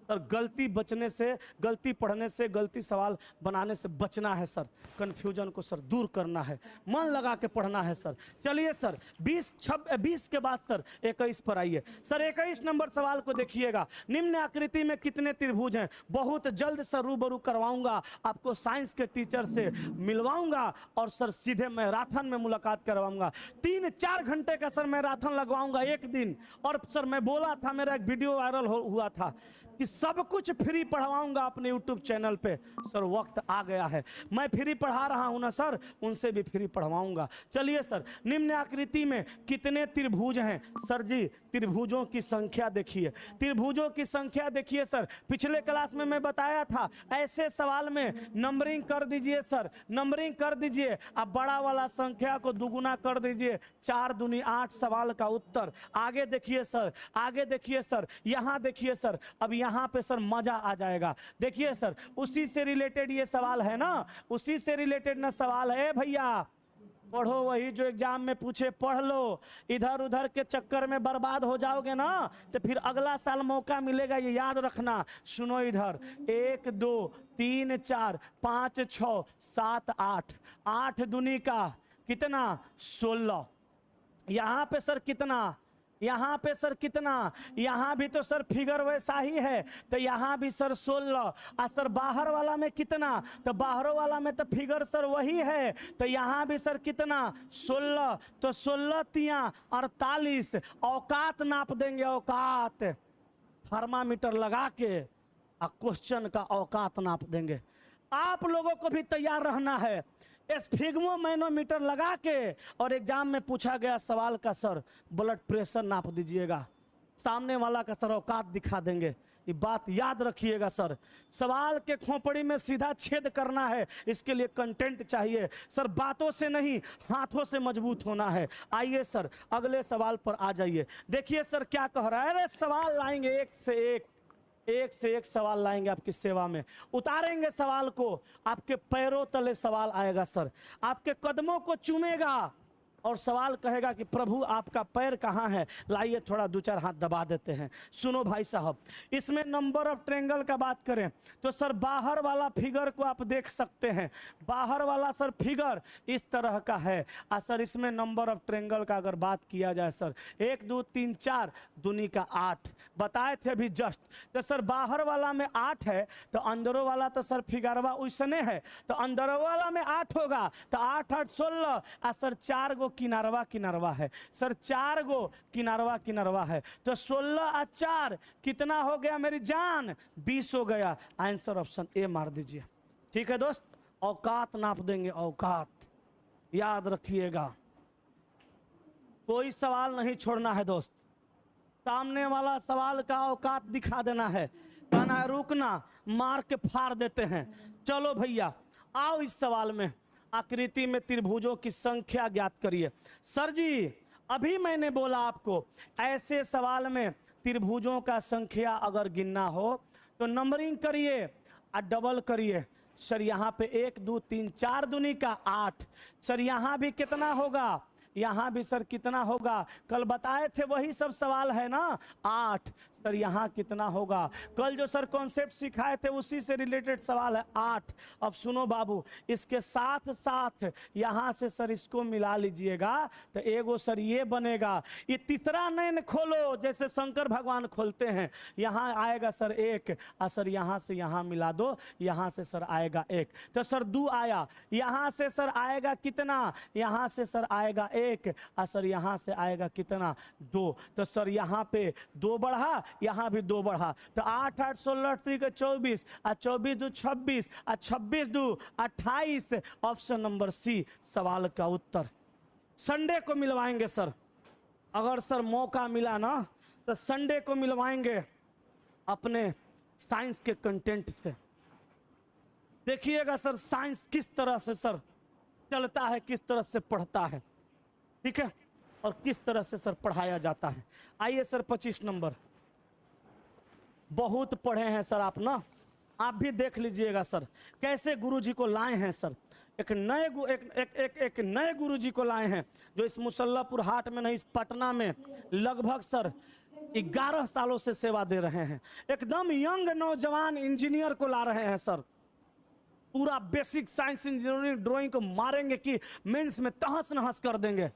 और गलती बचने से, गलती पढ़ने से, गलती सवाल बनाने से बचना है सर। कन्फ्यूजन को सर दूर करना है, मन लगा के पढ़ना है सर। चलिए सर 20 के बाद सर 21 पर आइए। सर 21 नंबर सवाल को देखिएगा। निम्न आकृति में कितने त्रिभुज हैं? बहुत जल्द सर रूबरू करवाऊंगा आपको, साइंस के टीचर से मिलवाऊंगा और सर सीधे मैराथन में मुलाकात करवाऊंगा। 3-4 घंटे का सर मैराथन लगवाऊंगा एक दिन। और सर मैं बोला था, मेरा एक वीडियो वायरल हुआ था कि सब कुछ फ्री पढ़वाऊंगा अपने YouTube चैनल पे। सर वक्त आ गया है, मैं फ्री पढ़ा रहा हूं ना सर, उनसे भी फ्री पढ़वाऊंगा। चलिए सर निम्न आकृति में कितने त्रिभुज हैं? सर जी त्रिभुजों की संख्या देखिए, त्रिभुजों की संख्या देखिए सर। पिछले क्लास में मैं बताया था ऐसे सवाल में नंबरिंग कर दीजिए सर, नंबरिंग कर दीजिए। अब बड़ा वाला संख्या को दुगुना कर दीजिए, 4 दूनी 8 सवाल का उत्तर। आगे देखिए सर, आगे देखिए सर, यहाँ देखिए सर। अब यहाँ पे सर मजा आ जाएगा। देखिए सर उसी से रिलेटेड ये सवाल है ना, उसी से रिलेटेड ना सवाल है भैया। पढ़ो वही जो एग्जाम में पूछे, पढ़ लो। इधर उधर के चक्कर में बर्बाद हो जाओगे ना तो फिर अगला साल मौका मिलेगा, ये याद रखना। सुनो इधर 1 2 3 4 5 6 7 8 8 दूनी का कितना 16। यहाँ पे सर कितना, यहाँ पे सर कितना, यहाँ भी तो सर फिगर वैसा ही है, तो यहाँ भी सर 16। और सर बाहर वाला में कितना, तो बाहरों वाला में तो फिगर सर वही है, तो यहाँ भी सर कितना 16। तो 16 तिया 48। औकात नाप देंगे, औकात थर्मामीटर लगा के क्वेश्चन का औकात नाप देंगे। आप लोगों को भी तैयार रहना है। स्फिग्मो मैनोमीटर लगा के और एग्जाम में पूछा गया सवाल का सर ब्लड प्रेशर नाप दीजिएगा, सामने वाला का सर औकात दिखा देंगे। ये बात याद रखिएगा सर। सवाल के खोपड़ी में सीधा छेद करना है, इसके लिए कंटेंट चाहिए सर। बातों से नहीं हाथों से मजबूत होना है। आइए सर अगले सवाल पर आ जाइए। देखिए सर क्या कह रहा है। अरे सवाल लाएंगे एक से एक सवाल लाएंगे आपकी सेवा में। उतारेंगे सवाल को, आपके पैरों तले सवाल आएगा सर, आपके कदमों को चूमेगा। और सवाल कहेगा कि प्रभु आपका पैर कहाँ है, लाइए थोड़ा दो चार हाथ दबा देते हैं। सुनो भाई साहब, इसमें नंबर ऑफ ट्रेंगल का बात करें तो सर बाहर वाला फिगर को आप देख सकते हैं, बाहर वाला सर फिगर इस तरह का है। सर इसमें नंबर ऑफ ट्रेंगल का अगर बात किया जाए सर 1 2 3 4 दूनी का 8 बताए थे अभी जस्ट। तो सर बाहर वाला में 8 है तो अंदरों वाला तो सर फिगरवा उसने है, तो अंदरों वाला में 8 होगा तो 8 8 16 सर 4 गो किनारवा किनारवा है सर, 4 गो किनारवा किनारवा है तो 16 और 4 कितना हो गया मेरी जान, 20 हो गया। आंसर ऑप्शन ए मार दीजिए। ठीक है दोस्त, औकात नाप देंगे, औकात याद रखिएगा, कोई सवाल नहीं छोड़ना है दोस्त। सामने वाला सवाल का औकात दिखा देना है, कहना है रुकना, मार के फाड़ देते हैं। चलो भैया आओ इस सवाल में, आकृति में त्रिभुजों की संख्या ज्ञात करिए। सर जी अभी मैंने बोला आपको ऐसे सवाल में त्रिभुजों का संख्या अगर गिनना हो तो नंबरिंग करिए और डबल करिए। सर यहाँ पे 1 2 3 4 दूनी का 8, सर यहाँ भी कितना होगा, यहाँ भी सर कितना होगा, कल बताए थे वही सब सवाल है ना 8। सर यहाँ कितना होगा, कल जो सर कॉन्सेप्ट सिखाए थे उसी से रिलेटेड सवाल है 8। अब सुनो बाबू, इसके साथ साथ यहाँ से सर इसको मिला लीजिएगा तो एगो सर ये बनेगा। ये तीसरा नयन खोलो जैसे शंकर भगवान खोलते हैं, यहाँ आएगा सर 1 और सर यहाँ से यहाँ मिला दो, यहाँ से सर आएगा 1 तो सर 2 आया। यहाँ से सर आएगा कितना, यहाँ से सर आएगा 1 और सर यहाँ से आएगा कितना 2, तो सर यहाँ पे 2 बढ़ा, यहाँ भी 2 बढ़ा तो 8 8 16 3 के 24 और 24 2 26 और 26 2 28। ऑप्शन नंबर सी सवाल का उत्तर। संडे को मिलवाएंगे सर, अगर सर मौका मिला ना तो संडे को मिलवाएंगे अपने साइंस के कंटेंट से। देखिएगा सर साइंस किस तरह से सर चलता है, किस तरह से पढ़ता है, ठीक है, और किस तरह से सर पढ़ाया जाता है। आइए सर 25 नंबर, बहुत पढ़े हैं सर आप ना, आप भी देख लीजिएगा सर कैसे गुरुजी को लाए हैं सर। एक नए गुरुजी को लाए हैं जो इस मुसल्लापुर हाट में नहीं, इस पटना में लगभग सर 11 सालों से सेवा दे रहे हैं। एकदम यंग नौजवान इंजीनियर को ला रहे हैं सर, पूरा बेसिक साइंस इंजीनियरिंग ड्राइंग को मारेंगे कि मेंस में तहस नहस कर देंगे,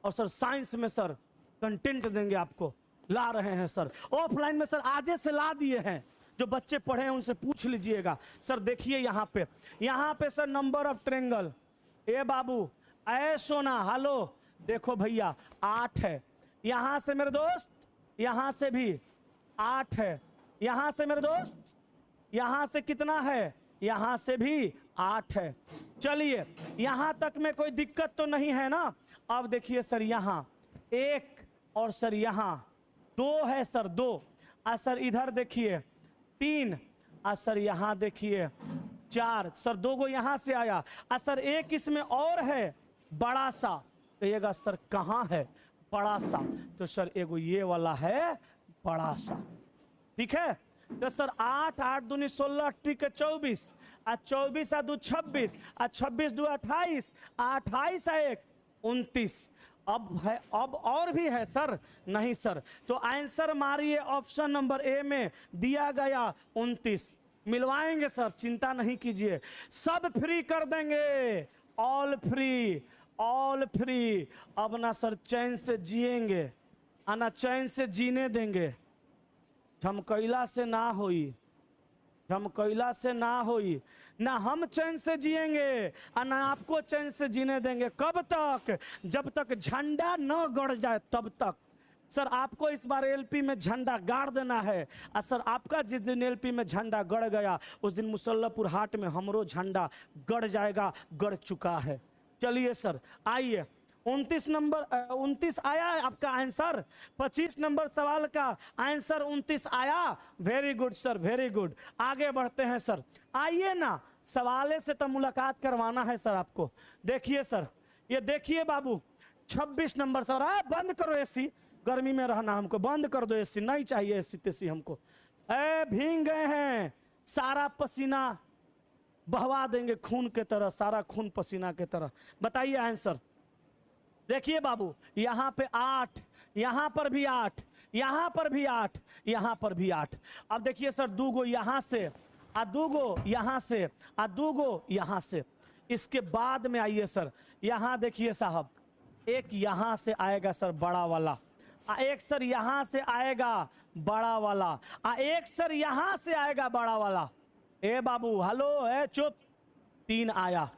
और सर साइंस में सर कंटेंट देंगे आपको, ला रहे हैं सर। ऑफलाइन में सर आजे से ला दिए हैं, जो बच्चे पढ़े हैं उनसे पूछ लीजिएगा। सर देखिए यहाँ पे सर नंबर ऑफ ट्रेंगल, ए बाबू ऐ सोना हेलो, देखो भैया 8 है, यहाँ से मेरे दोस्त यहाँ से भी 8 है, यहाँ से मेरे दोस्त यहाँ से कितना है, यहाँ से भी 8 है। चलिए यहाँ तक में कोई दिक्कत तो नहीं है ना। अब देखिए सर यहाँ 1 और सर यहाँ 2 है सर 2, और सर इधर देखिए 3, और सर यहाँ देखिए 4, सर 2 गो यहाँ से आया, और सर एक इसमें और है बड़ा सा, कहिएगा सर कहाँ है बड़ा सा, तो सर एगो ये वाला है बड़ा सा, ठीक है। तो सर 8 8 दूनी 16 ठीक है 24, और 24 आ 2 26, और 26 2 28, 28 है 1 29। अब है, अब और भी है सर, नहीं सर, तो आंसर मारिए ऑप्शन नंबर ए में दिया गया 29। मिलवाएंगे सर, चिंता नहीं कीजिए, सब फ्री कर देंगे, ऑल फ्री ऑल फ्री। अब ना सर चैन से जिएंगे और ना चैन से जीने देंगे, झमकैला से ना होई, झमकैला से ना होई, ना हम चैन से जिएंगे और ना आपको चैन से जीने देंगे। कब तक, जब तक झंडा न गड़ जाए तब तक। सर आपको इस बार एलपी में झंडा गाड़ देना है, और सर आपका जिस दिन एलपी में झंडा गड़ गया उस दिन मुसल्लापुर हाट में हमरो झंडा गड़ जाएगा, गड़ चुका है। चलिए सर आइए 29 नंबर 29 आया है आपका आंसर, 25 नंबर सवाल का आंसर 29 आया। Very good sir, very good. आगे बढ़ते हैं सर, आइए ना, सवाले से तो मुलाकात करवाना है सर आपको। देखिए सर, ये देखिए बाबू 26 नंबर सर, बंद करो एसी, गर्मी में रहना हमको, बंद कर दो एसी, नहीं चाहिए एसी तेसी हमको। भीग गए हैं, सारा पसीना बहवा देंगे खून के तरह, सारा खून पसीना के तरह। बताइए आंसर, देखिए बाबू, यहाँ पे 8, यहाँ पर भी 8, यहाँ पर भी 8, यहाँ पर भी 8। अब देखिए सर, 2 गो यहाँ से, 2 गो यहाँ से, 2 गो यहाँ से। इसके बाद में आइए सर, यहाँ देखिए साहब, एक यहाँ से आएगा सर बड़ा वाला, एक सर यहाँ से आएगा बड़ा वाला, एक सर यहाँ से आएगा बड़ा वाला। ए बाबू हेलो, ए चुप, 3 आया,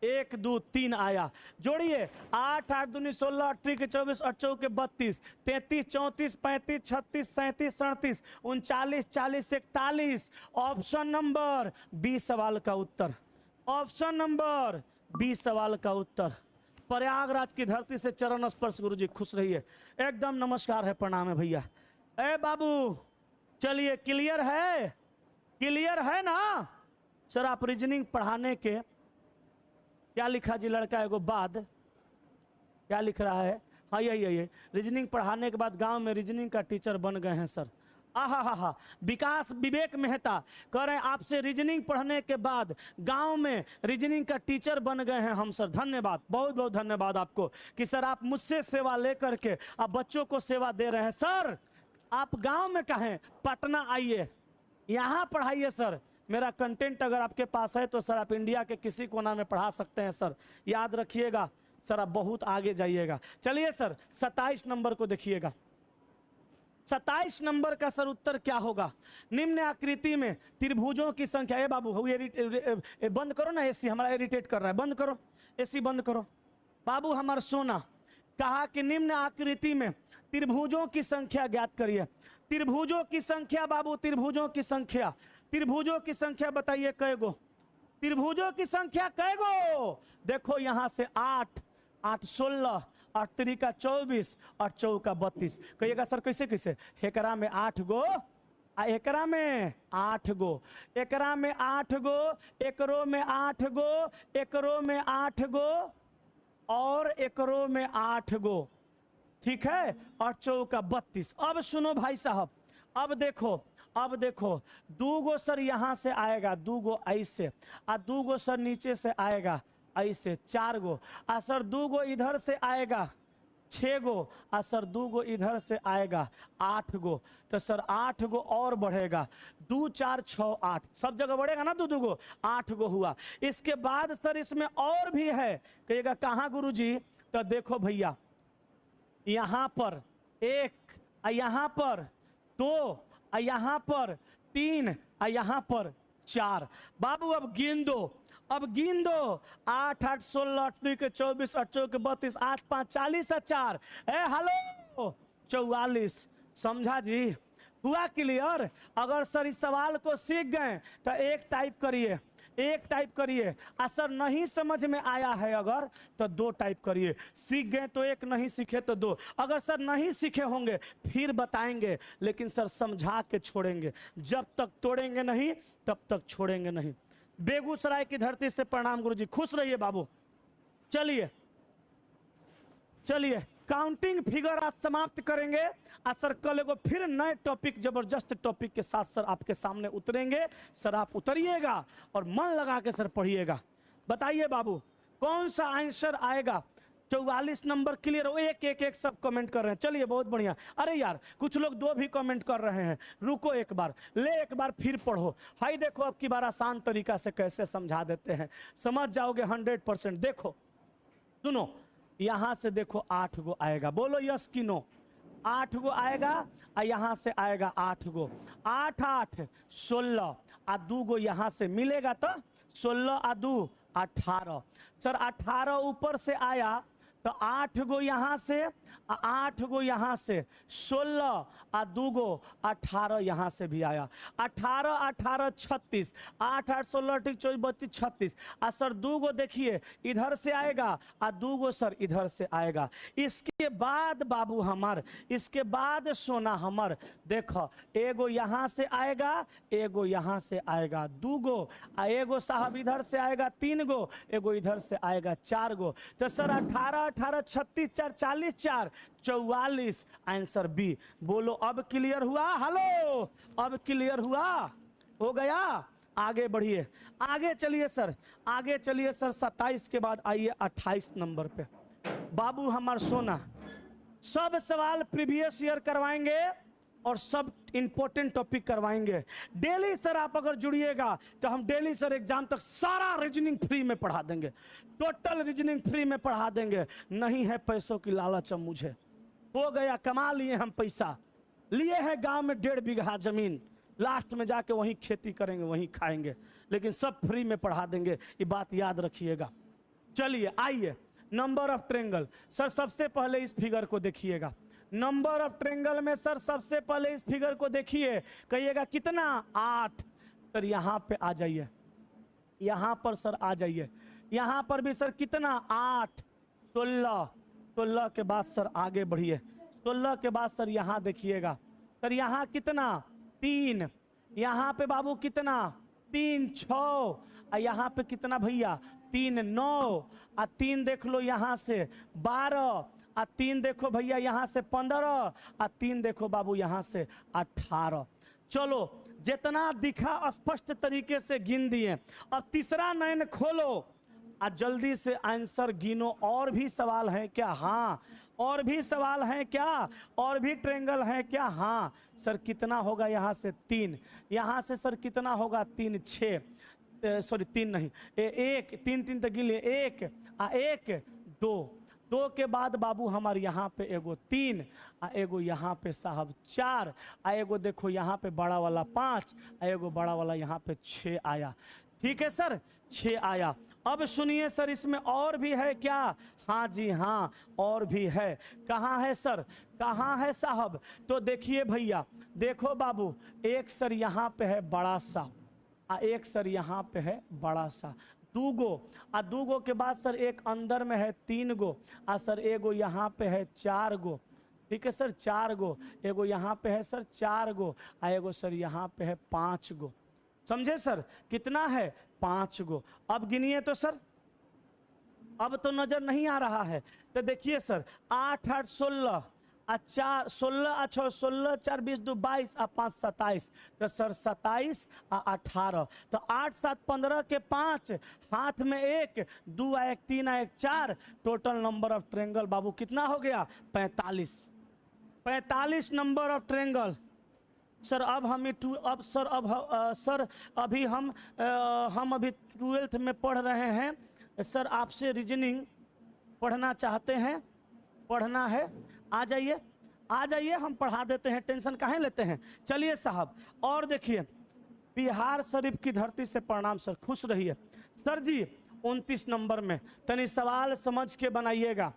1 2 3 आया। जोड़िए, 8 8 दूनी 16, 8 के 24, 8 चौके 32, 33 34 35 36 37 37 39 40 41। ऑप्शन नंबर 20 सवाल का उत्तर, ऑप्शन नंबर 20 सवाल का उत्तर। प्रयागराज की धरती से चरण स्पर्श। गुरुजी खुश रहिए, एकदम नमस्कार है, प्रणाम है भैया। ए बाबू चलिए, क्लियर है, क्लियर है ना सर? आप रीजनिंग पढ़ाने के क्या लिखा जी लड़का एगो बाद, क्या लिख रहा है? हाँ यही रीजनिंग पढ़ाने के बाद गांव में रीजनिंग का टीचर बन गए हैं सर। आहा, विकास विवेक मेहता कह रहे हैं आपसे रीजनिंग पढ़ने के बाद गांव में रीजनिंग का टीचर बन गए हैं हम सर। धन्यवाद, बहुत बहुत धन्यवाद आपको कि सर आप मुझसे सेवा लेकर के आप बच्चों को सेवा दे रहे हैं। सर आप गांव में कहें, पटना आइए, यहाँ पढ़ाइए सर। मेरा कंटेंट अगर आपके पास है तो सर आप इंडिया के किसी कोना में पढ़ा सकते हैं सर, याद रखिएगा सर, आप बहुत आगे जाइएगा। चलिए सर 27 नंबर को देखिएगा। 27 नंबर का सर उत्तर क्या होगा? निम्न आकृति में त्रिभुजों की संख्या। ए बाबू बंद करो ना, एसी हमारा इरिटेट कर रहा है, बंद करो एसी, बंद करो बाबू हमारा सोना। कहा कि निम्न आकृति में त्रिभुजों की संख्या ज्ञात करिए। त्रिभुजों की संख्या बाबू, त्रिभुजों की संख्या, त्रिभुजों की संख्या बताइए कै गो? त्रिभुजों की संख्या कै गो? देखो यहाँ से 8 8 16, 8 3 24, 8 4 32। कहिएगा सर कैसे कैसे? एकरा में 8 गो, एकरा में 8 गो, एकरा में 8 गो, एकरो में 8 गो, एकरो में 8 गो, और एकरो में 8 गो, ठीक है, और 4 32। अब सुनो भाई साहब, अब देखो 2 गो सर यहाँ से आएगा, 2 गो ऐसे, 2 गो सर नीचे से आएगा ऐसे, 4 गो, सर 2 गो इधर से आएगा 6 गो, सर 2 गो इधर से आएगा 8 गो, तो सर 8 गो और बढ़ेगा, 2 4 6 8, सब जगह बढ़ेगा ना, 2 गो 8 गो हुआ। इसके बाद सर इसमें और भी है, कहिएगा कहाँ गुरुजी? तो देखो भैया, यहाँ पर 1, यहाँ पर 2, यहाँ पर 3, यहाँ पर 4। बाबू अब गिन दो, अब गिन दो, 8 8 16, 8 3 24, 8 4 32, 8 5 40, 4 हेलो 44। समझा जी? हुआ क्लियर? अगर सर इस सवाल को सीख गए तो 1 टाइप करिए, 1 टाइप करिए, सर नहीं समझ में आया है अगर तो 2 टाइप करिए। सीख गए तो 1, नहीं सीखे तो 2। अगर सर नहीं सीखे होंगे फिर बताएंगे, लेकिन सर समझा के छोड़ेंगे, जब तक तोड़ेंगे नहीं तब तक छोड़ेंगे नहीं। बेगूसराय की धरती से प्रणाम गुरुजी, खुश रहिए बाबू। चलिए काउंटिंग फिगर आज समाप्त करेंगे, सर कल एगो फिर नए टॉपिक, जबरदस्त टॉपिक के साथ सर आपके सामने उतरेंगे। सर आप उतरिएगा और मन लगा के सर पढ़िएगा। बताइए बाबू कौन सा आंसर आएगा? 44 नंबर क्लियर हो? एक सब कमेंट कर रहे हैं, चलिए बहुत बढ़िया। अरे यार कुछ लोग 2 भी कमेंट कर रहे हैं, रुको एक बार, एक बार फिर पढ़ो। हाई देखो अब की बार आसान तरीका से कैसे समझा देते हैं, समझ जाओगे 100%। देखो सुनो, यहां से देखो 8 गो आएगा, बोलो यस कि नो? 8 गो आएगा, यहाँ से आएगा 8 गो, 8 8 16, 2 गो यहाँ से मिलेगा तो 16 2 18। सर 18 ऊपर से आया तो 8 गो यहाँ से, 8 गो यहाँ से, 16 2 गो 18 यहाँ से भी आया, 18 18 36, 8 8 16 24 32 36। सर 2 गो देखिए इधर से आएगा, 2 गो सर इधर से आएगा। इसके बाद बाबू हमार, इसके बाद सोना हमार, देखो एगो यहाँ से आएगा, एगो यहाँ से आएगा 2 गो, एगो साहब इधर से आएगा 3 गो, एगो इधर से आएगा 4 गो। तो सर 18 18 36 4 40 4 44, आंसर बी। बोलो अब क्लियर हुआ? हेलो अब क्लियर हुआ? हो गया? आगे बढ़िए, आगे चलिए सर, आगे चलिए सर। 27 के बाद आइए 28 नंबर पे। बाबू हमार सोना। सब सवाल प्रीवियस ईयर करवाएंगे और सब इंपॉर्टेंट टॉपिक करवाएंगे डेली। सर आप अगर जुड़िएगा तो हम डेली सर एग्जाम तक सारा रीजनिंग फ्री में पढ़ा देंगे, टोटल रीजनिंग फ्री में पढ़ा देंगे। नहीं है पैसों की लालच अब मुझे, हो गया कमा लिए हम पैसा, लिए हैं गांव में 1.5 बीघा जमीन, लास्ट में जाके वहीं खेती करेंगे वहीं खाएंगे, लेकिन सब फ्री में पढ़ा देंगे, ये बात याद रखिएगा। चलिए आइए, नंबर ऑफ ट्रेंगल। सर सबसे पहले इस फिगर को देखिएगा, नंबर ऑफ ट्रेंगल में सर सबसे पहले इस फिगर को देखिए, कहिएगा कितना 8। सर यहाँ पे आ जाइए, यहाँ पर सर आ जाइए, यहाँ पर भी सर कितना 8, 16, 16 के बाद सर आगे बढ़िए, 16 के बाद सर यहाँ देखिएगा, सर यहाँ कितना 3, यहाँ पे बाबू कितना 3, 6, यहाँ पे कितना भैया 3, 9, 3 देख लो यहाँ से 12, 3 देखो भैया यहाँ से 15, 3 देखो बाबू यहाँ से 18। चलो जितना दिखा स्पष्ट तरीके से गिन दिए। अब तीसरा नयन खोलो जल्दी से आंसर गिनो। और भी सवाल हैं क्या? हाँ। और भी सवाल हैं क्या? और भी ट्रेंगल हैं क्या? हाँ। सर कितना होगा यहाँ से 3, यहाँ से सर कितना होगा 3, 6, सॉरी 3 नहीं 1, 3 3 तक गिन लिए, 1 1 2, 2 के बाद बाबू हमारे यहाँ पे एगो 3, एगो यहाँ पे साहब 4, एगो देखो यहाँ पे बड़ा वाला 5, एगो बड़ा वाला यहाँ पे 6 आया। ठीक है सर, 6 आया। अब सुनिए सर इसमें और भी है क्या? हाँ जी हाँ, और भी है। कहाँ है सर? कहाँ है साहब? तो देखिए भैया, देखो बाबू, एक सर यहाँ पे है बड़ा सा, एक सर यहाँ पे है बड़ा सा, 2 गो, 2 गो के बाद सर एक अंदर में है 3 गो, सर एगो यहाँ पे है 4 गो। ठीक है सर, 4 गो, एगो यहाँ पे है सर 4 गो, एगो सर यहाँ पे है 5 गो। समझे सर? कितना है? 5 गो। अब गिनिए तो सर, अब तो नजर नहीं आ रहा है। तो देखिए सर 8 8 16, 4 16, अच्छा 16 4 20 2 22, 5 27, तो सर 27 18, तो 8 7 15 के 5, हाथ में 1, 2 1 3 1 4, टोटल नंबर ऑफ ट्रेंगल बाबू कितना हो गया? 45। 45 नंबर ऑफ ट्रेंगल। सर अब हम सर अभी हम अभी 12th में पढ़ रहे हैं सर, आपसे रीजनिंग पढ़ना चाहते हैं? पढ़ना है? आ जाइए, आ जाइए, हम पढ़ा देते हैं, टेंशन काहे लेते हैं। चलिए साहब, और देखिए, बिहार शरीफ की धरती से प्रणाम सर, खुश रहिए। सर जी 29 नंबर में तनी सवाल समझ के बनाइएगा।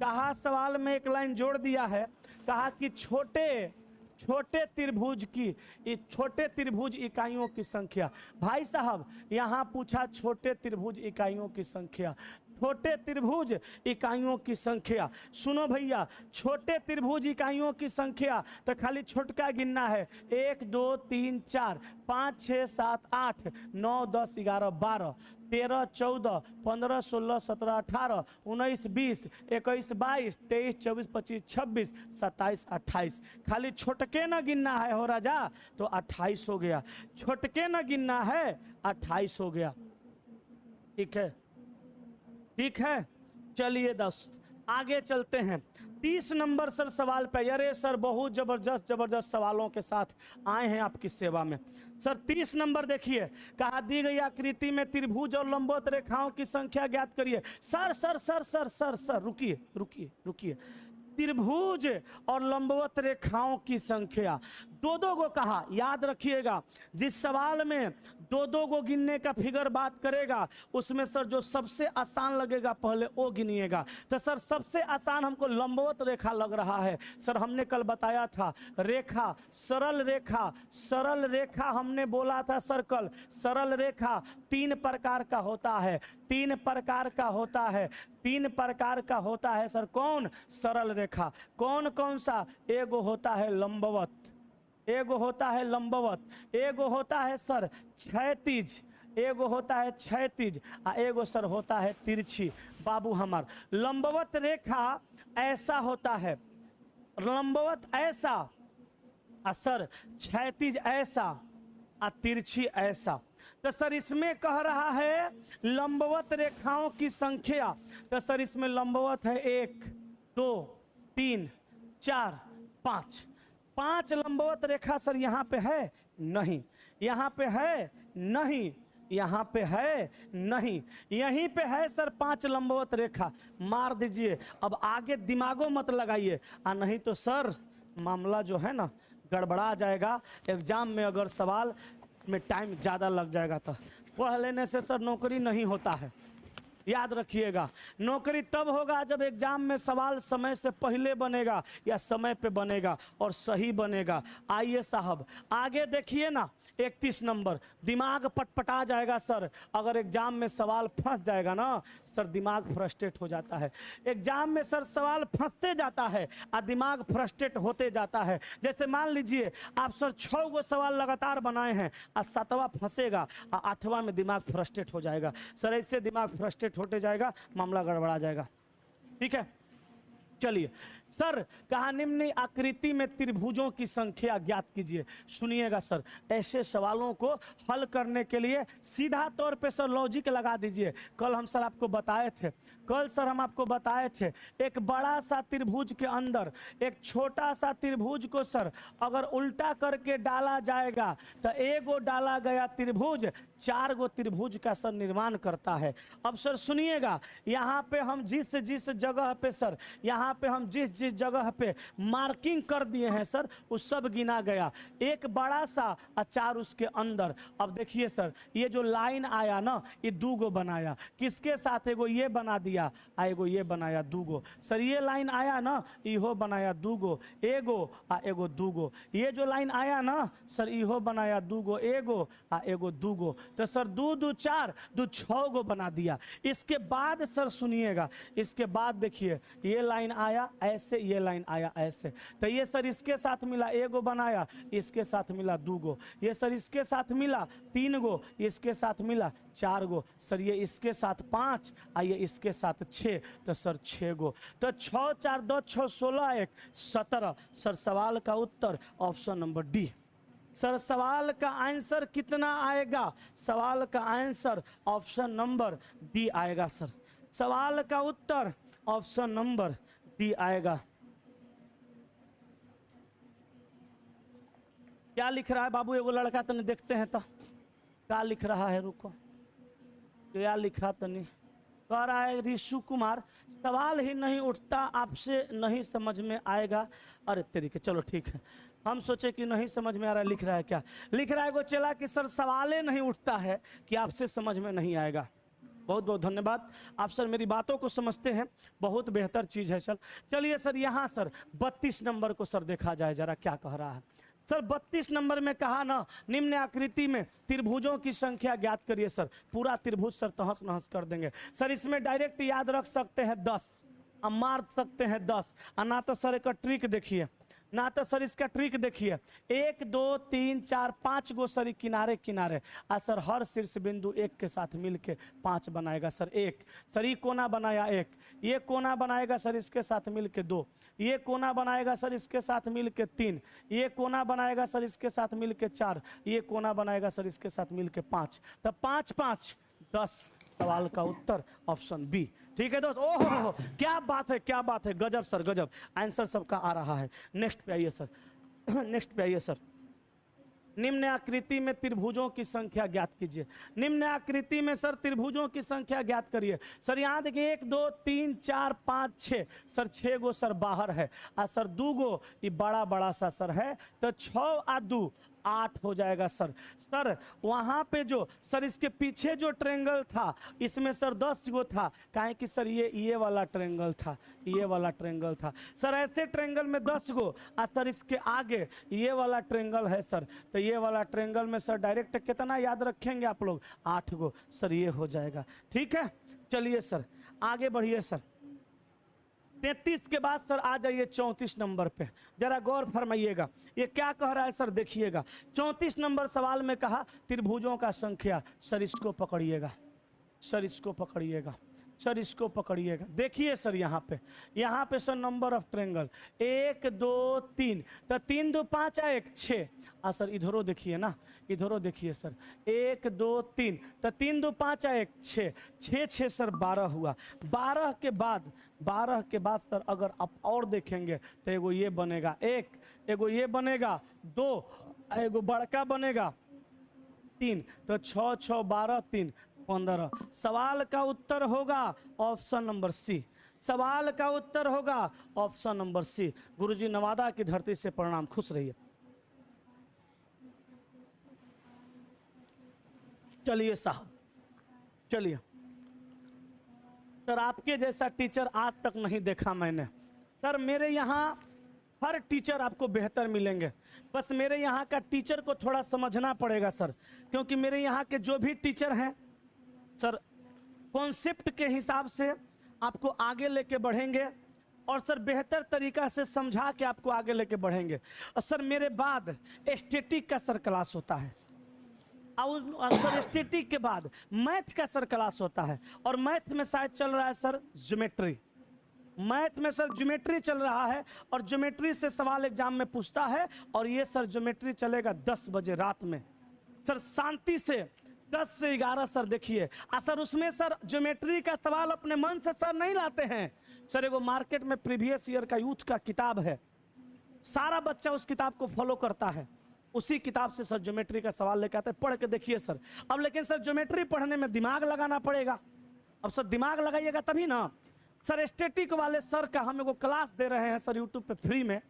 कहा सवाल में एक लाइन जोड़ दिया है, कहा कि छोटे त्रिभुज की, छोटे त्रिभुज इकाइयों की संख्या। भाई साहब यहाँ पूछा छोटे त्रिभुज इकाइयों की संख्या, छोटे त्रिभुज इकाइयों की संख्या। सुनो भैया, छोटे त्रिभुज इकाइयों की संख्या तो खाली छोटका गिनना है, 1 2 3 4 5 6 7 8 9 10 11 12 13 14 15 16 17 18 19 20 21 22 23 24 25 26 27 28। खाली छोटके न गिनना है हो राजा, तो 28 हो गया। छोटके न गिनना है, 28 हो गया। ठीक है, ठीक है। चलिए दोस्त आगे चलते हैं। 30 नंबर सर सवाल पे, अरे सर बहुत जबरदस्त सवालों के साथ आए हैं आपकी सेवा में। सर 30 नंबर देखिए, कहा दी गई आकृति में त्रिभुज और लंबवत रेखाओं की संख्या ज्ञात करिए। Sir sir sir sir sir sir रुकिए रुकिए रुकिए, त्रिभुज और लंबवत रेखाओं की संख्या 2-2 गो कहा, याद रखिएगा। जिस सवाल में 2-2 गो गिनने का फिगर बात करेगा, उसमें सर जो सबसे आसान लगेगा पहले वो गिनिएगा। तो सर सबसे आसान हमको लंबवत रेखा लग रहा है। सर हमने कल बताया था रेखा, सरल रेखा हमने बोला था सर्कल। सरल रेखा 3 प्रकार का होता है, 3 प्रकार का होता है, 3 प्रकार का होता है सर। कौन? सरल रेखा। कौन कौन सा? एगो होता है लंबवत, एगो होता है लंबवत, एगो होता है सर क्षैतिज, एगो होता है क्षैतिज, एगो सर होता है तिरछी। बाबू हमार लंबवत रेखा ऐसा होता है, लंबवत ऐसा, सर क्षैतिज ऐसा, तिरछी ऐसा। तो सर इसमें कह रहा है लंबवत रेखाओं की संख्या। तो सर इसमें लंबवत है 1 2 3 4 5। 5 लंबवत रेखा सर यहाँ पे है नहीं, यहाँ पे है नहीं, यहाँ पे है नहीं, यहीं पे है सर 5 लंबवत रेखा। मार दीजिए। अब आगे दिमागों मत लगाइए, नहीं तो सर मामला जो है ना गड़बड़ा जाएगा। एग्जाम में अगर सवाल में टाइम ज़्यादा लग जाएगा तो पढ़ लेने से सर नौकरी नहीं होता है। याद रखिएगा, नौकरी तब होगा जब एग्जाम में सवाल समय से पहले बनेगा या समय पे बनेगा और सही बनेगा। आइए साहब आगे देखिए ना, 31 नंबर। दिमाग पटपटा जाएगा सर अगर एग्जाम में सवाल फंस जाएगा ना सर, दिमाग फ्रस्ट्रेट हो जाता है। एग्जाम में सर सवाल फंसते जाता है और दिमाग फ्रस्ट्रेट होते जाता है। जैसे मान लीजिए आप सर 6 गो सवाल लगातार बनाए हैं और 7वां फंसेगा और 8वां में दिमाग फ्रस्ट्रेट हो जाएगा। सर ऐसे दिमाग फ्रस्ट्रेट होते जाएगा, मामला गड़बड़ा जाएगा। ठीक है, चलिए सर कहा निम्न आकृति में त्रिभुजों की संख्या ज्ञात कीजिए। सुनिएगा सर, ऐसे सवालों को हल करने के लिए सीधा तौर पे सर लॉजिक लगा दीजिए। कल हम सर आपको बताए थे, एक बड़ा सा त्रिभुज के अंदर एक छोटा सा त्रिभुज को सर अगर उल्टा करके डाला जाएगा तो एगो डाला गया त्रिभुज 4 गो त्रिभुज का सर निर्माण करता है। अब सर सुनिएगा, यहाँ पे हम जिस जगह पे सर जिस जगह पे मार्किंग कर दिए हैं सर वो सब गिना गया। एक बड़ा सा अचार उसके अंदर। अब देखिए सर ये जो लाइन आया ना ये 2 गो बनाया, किसके साथ? एगो ये बना दिया आ एगो ये बनाया 2 गो। सर ये लाइन आया ना इहो बनाया 2 गो, एगो आ एगो 2 गो। ये जो लाइन आया ना सर इहो बनाया 2 गो, एगो आ एगो 2 गो। तो सर 2 2 4 2 6 गो बना दिया। इसके बाद सर सुनिएगा, इसके बाद देखिए ये लाइन आया ऐसे, ये लाइन आया ऐसे। तो ये सर इसके साथ मिला एगो बनाया, इसके साथ मिला 2 गो। ये सर इसके साथ मिला 3 गो, इसके साथ मिला 4 गो। सर ये इसके साथ 5 और ये इसके साथ 6, तो सर 6 गो। तो 6 4 2 6 16 1 17। सर सवाल का उत्तर ऑप्शन नंबर डी। सर सवाल का आंसर कितना आएगा? सवाल का आंसर ऑप्शन नंबर डी आएगा। सर सवाल का उत्तर ऑप्शन नंबर डी आएगा। क्या लिख रहा है बाबू एगो लड़का? तने देखते हैं तो क्या लिख रहा है, रुको क्या लिखा तनी। कह रहा है ऋषु कुमार सवाल ही नहीं उठता, आपसे नहीं समझ में आएगा। अरे तरीके, चलो ठीक है, हम सोचे कि नहीं समझ में आ रहा है। लिख रहा है क्या लिख रहा है? वो चला कि सर सवाल नहीं उठता है कि आपसे समझ में नहीं आएगा। बहुत बहुत धन्यवाद, आप सर मेरी बातों को समझते हैं, बहुत बेहतर चीज़ है सर। चलिए सर यहाँ सर 32 नंबर को सर देखा जाए जरा क्या कह रहा है। सर 32 नंबर में कहा ना निम्न आकृति में त्रिभुजों की संख्या ज्ञात करिए। सर पूरा त्रिभुज सर तहस नहस कर देंगे। सर इसमें डायरेक्ट याद रख सकते हैं 10 और मार सकते हैं 10। और ना तो सर एक ट्रिक देखिए, ना तो सर इसका ट्रिक देखिए, 1 2 3 4 5 गो सर किनारे किनारे और सर हर शीर्ष बिंदु 1 के साथ मिलके 5 बनाएगा। सर 1, सर ये कोना बनाया 1, ये कोना बनाएगा सर इसके साथ मिलके 2, ये कोना बनाएगा सर इसके साथ मिलके 3, ये कोना बनाएगा सर इसके साथ मिलके 4, ये कोना बनाएगा सर इसके साथ मिलके 5। तो 5 5 10। सवाल का उत्तर ऑप्शन बी। ठीक है दोस्त, ओहो क्या बात है, क्या बात है, गजब सर गजब, आंसर सबका आ रहा है। नेक्स्ट पे आइए सर, नेक्स्ट पे आइए सर। निम्न आकृति में त्रिभुजों की संख्या ज्ञात कीजिए। निम्न आकृति में सर त्रिभुजों की संख्या ज्ञात करिए। सर यहाँ देखिए 1 2 3 4 5 6। सर 6 गो सर बाहर है और सर 2 गो ये बड़ा बड़ा सा सर है, तो 6 और 2 8 हो जाएगा। सर सर वहाँ पे जो सर इसके पीछे जो ट्रायंगल था इसमें सर 10 गो था, काहे कि सर ये वाला ट्रायंगल था, ये वाला ट्रायंगल था। सर ऐसे ट्रायंगल में 10 गो और सर इसके आगे ये वाला ट्रायंगल है सर, तो ये वाला ट्रायंगल में सर डायरेक्ट कितना याद रखेंगे आप लोग? 8 गो। सर ये हो जाएगा। ठीक है, चलिए सर आगे बढ़िए सर। 33 के बाद सर आ जाइए 34 नंबर पे, जरा गौर फरमाइएगा ये क्या कह रहा है सर, देखिएगा। 34 नंबर सवाल में कहा त्रिभुजों का संख्या। सर इसको पकड़िएगा, सर इसको पकड़िएगा। सर इसको पकड़िएगा, देखिए सर यहाँ पे सर नंबर ऑफ ट्रेंगल 1 2 3, तो 3 2 5 1 6। सर इधरों देखिए ना, इधरों देखिए सर 1 2 3, तो 3 2 5 1 6 6 6 सर 12 हुआ। 12 के बाद सर अगर आप और देखेंगे तो एगो ये बनेगा 1, एगो ये बनेगा 2, एगो बड़का बनेगा 3, तो 6 6 12 3 15। सवाल का उत्तर होगा ऑप्शन नंबर सी। सवाल का उत्तर होगा ऑप्शन नंबर सी। गुरुजी नवादा की धरती से प्रणाम, खुश रहिए। चलिए साहब, चलिए सर, आपके जैसा टीचर आज तक नहीं देखा मैंने। सर मेरे यहाँ हर टीचर आपको बेहतर मिलेंगे, बस मेरे यहाँ का टीचर को थोड़ा समझना पड़ेगा सर, क्योंकि मेरे यहाँ के जो भी टीचर हैं सर कॉन्सेप्ट के हिसाब से आपको आगे लेके बढ़ेंगे और सर बेहतर तरीका से समझा के आपको आगे लेके बढ़ेंगे। और सर मेरे बाद एस्थेटिक का सर क्लास होता है, और सर एस्थेटिक के बाद मैथ का सर क्लास होता है, और मैथ में शायद चल रहा है सर ज्योमेट्री। मैथ में सर ज्योमेट्री चल रहा है और ज्योमेट्री से सवाल एग्जाम में पूछता है, और ये सर ज्योमेट्री चलेगा 10 बजे रात में सर, शांति से 10 से 11 सर देखिए। सर उसमें सर ज्योमेट्री का सवाल अपने मन से सर नहीं लाते हैं सर, एगो मार्केट में प्रीवियस ईयर का यूथ का किताब है, सारा बच्चा उस किताब को फॉलो करता है, उसी किताब से सर ज्योमेट्री का सवाल लेकर आते हैं, पढ़ के देखिए सर। अब लेकिन सर ज्योमेट्री पढ़ने में दिमाग लगाना पड़ेगा। अब सर दिमाग लगाइएगा तभी ना। सर एस्थेटिक वाले सर का हम एगो क्लास दे रहे हैं सर यूट्यूब पे फ्री में,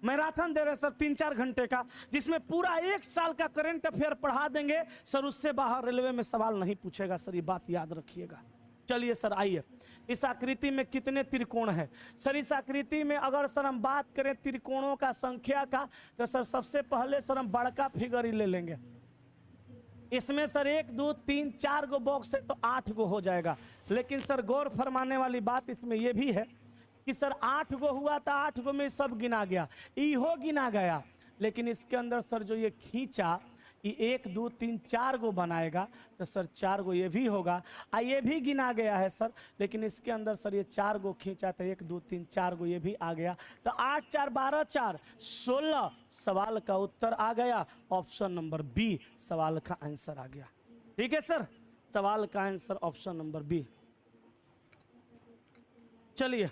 मैराथन दे रहे हैं सर 3-4 घंटे का, जिसमें पूरा 1 साल का करंट अफेयर पढ़ा देंगे सर, उससे बाहर रेलवे में सवाल नहीं पूछेगा सर, ये बात याद रखिएगा। चलिए सर आइए, इस आकृति में कितने त्रिकोण है सर? इस आकृति में अगर सर हम बात करें त्रिकोणों का संख्या का, तो सर सबसे पहले सर हम बड़का फिगर ही ले लेंगे। इसमें सर 1 2 3 4 गो बॉक्स है तो 8 गो हो जाएगा। लेकिन सर गौर फरमाने वाली बात इसमें यह भी है कि सर 8 गो हुआ था, 8 गो में सब गिना गया, इहो गिना गया, लेकिन इसके अंदर सर जो ये खींचा ये 1 2 3 4 गो बनाएगा, तो सर 4 गो ये भी होगा, ये भी गिना गया है सर, लेकिन इसके अंदर सर ये 4 गो खींचा था, 1 2 3 4 गो ये भी आ गया, तो 8 4 12 4 16। सवाल का उत्तर आ गया ऑप्शन नंबर बी, सवाल का आंसर आ गया। ठीक है सर, सवाल का आंसर ऑप्शन नंबर बी। चलिए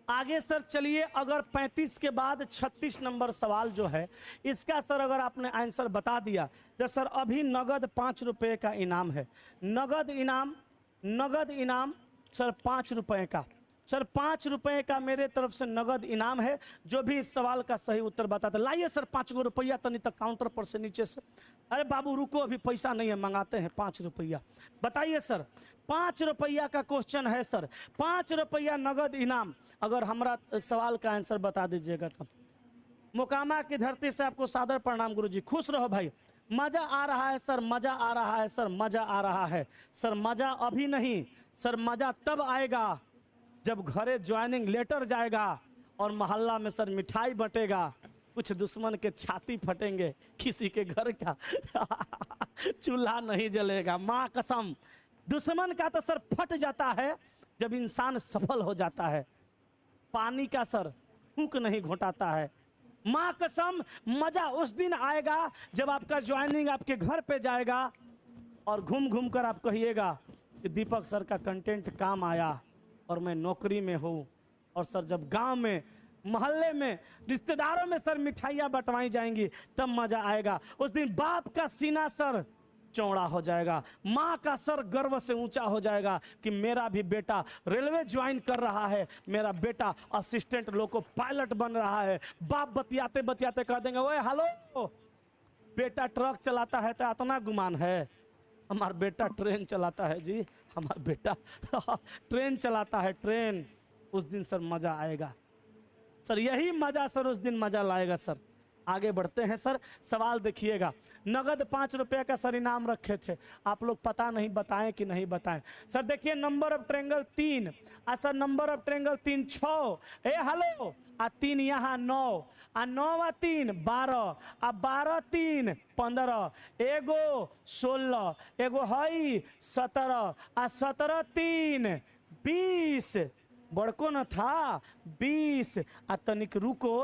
आगे सर चलिए, अगर 35 के बाद 36 नंबर सवाल जो है इसका सर अगर आपने आंसर बता दिया तो सर अभी नगद 5 रुपए का इनाम है। नगद इनाम सर 5 रुपए का, सर 5 रुपए का मेरे तरफ से नगद इनाम है, जो भी इस सवाल का सही उत्तर बताता। लाइए सर 5 गो रुपया तनी तक काउंटर पर से नीचे से। अरे बाबू रुको, अभी पैसा नहीं है, मंगाते हैं 5 रुपया। बताइए सर, 5 रुपया का क्वेश्चन है सर, 5 रुपया नगद इनाम। अगर हमारा सवाल का आंसर बता दीजिएगा तो। मोकामा की धरती से आपको सादर प्रणाम गुरुजी, खुश रहो भाई। मजा आ रहा है सर, मजा आ रहा है सर, मजा आ रहा है सर। मजा अभी नहीं सर, मजा तब आएगा जब घरे ज्वाइनिंग लेटर जाएगा और मोहल्ला में सर मिठाई बटेगा, कुछ दुश्मन के छाती फटेंगे, किसी के घर का चूल्हा नहीं जलेगा। माँ कसम, दुश्मन का तो सर फट जाता है जब इंसान सफल हो जाता है, पानी का सर फूंक नहीं घोटाता है। माँ कसम, मजा उस दिन आएगा जब आपका ज्वाइनिंग आपके घर पे जाएगा और घूम घूम कर आप कहिएगा कि दीपक सर का कंटेंट काम आया और मैं नौकरी में हूँ। और सर जब गांव में, मोहल्ले में, रिश्तेदारों में सर मिठाइयाँ बंटवाई जाएंगी तब मजा आएगा। उस दिन बाप का सीना सर चौड़ा हो जाएगा, माँ का सर गर्व से ऊंचा हो जाएगा कि मेरा भी बेटा रेलवे ज्वाइन कर रहा है, मेरा बेटा असिस्टेंट लोको पायलट बन रहा है। बाप बतियाते बतियाते कह देंगे, ओए हेलो, बेटा ट्रक चलाता है तो इतना गुमान है, हमारा बेटा ट्रेन चलाता है जी, हमारा बेटा ट्रेन चलाता है, ट्रेन। उस दिन सर मजा आएगा सर, यही मजा सर उस दिन मजा लाएगा सर। आगे बढ़ते हैं सर। सवाल देखिएगा, नगद 5 रुपये का सर इनाम रखे थे, आप लोग पता नहीं बताएं कि नहीं बताएं। सर देखिए number of triangle 3, sir number of triangle 3 6, A hello, 3 यहाँ 9, 9 3 12, 12 3 15, एगो 16, एगो हई 17, 17 3 20, बड़को न था 20, तनिक रुको,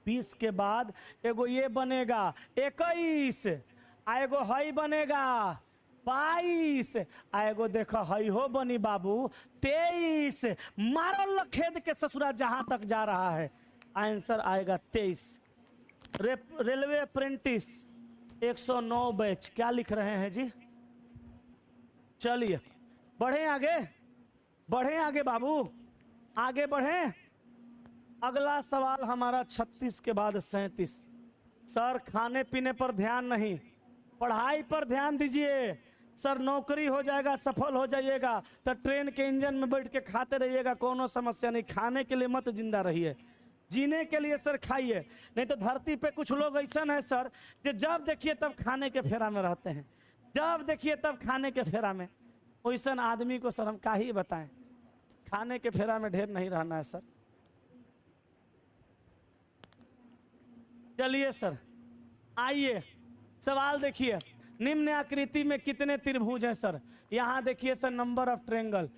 20 के बाद एगो ये बनेगा 21, एगो हई बनेगा 22, एगो देखो हई हो बनी बाबू 23, मारो लखेद के ससुरा जहां तक जा रहा है, आंसर आएगा 23। रेलवे अप्रेंटिस 109 बैच, क्या लिख रहे हैं जी? चलिए बढ़े आगे, बढ़े आगे बाबू, आगे बढ़े। अगला सवाल हमारा 36 के बाद 37। सर खाने पीने पर ध्यान नहीं, पढ़ाई पर ध्यान दीजिए। सर नौकरी हो जाएगा, सफल हो जाइएगा तो ट्रेन के इंजन में बैठ के खाते रहिएगा, कोनो समस्या नहीं। खाने के लिए मत जिंदा रहिए, जीने के लिए सर खाइए। नहीं तो धरती पे कुछ लोग ऐसा है सर जो जब देखिए तब खाने के फेरा में रहते हैं, जब देखिए तब खाने के फेरा में। वैसा आदमी को सर हम क्या ही बताएं, खाने के फेरा में ढेर नहीं रहना है सर। चलिए सर आइए, सवाल देखिए, निम्न आकृति में कितने त्रिभुज हैं सर? यहाँ देखिए सर नंबर ऑफ ट्रेंगल,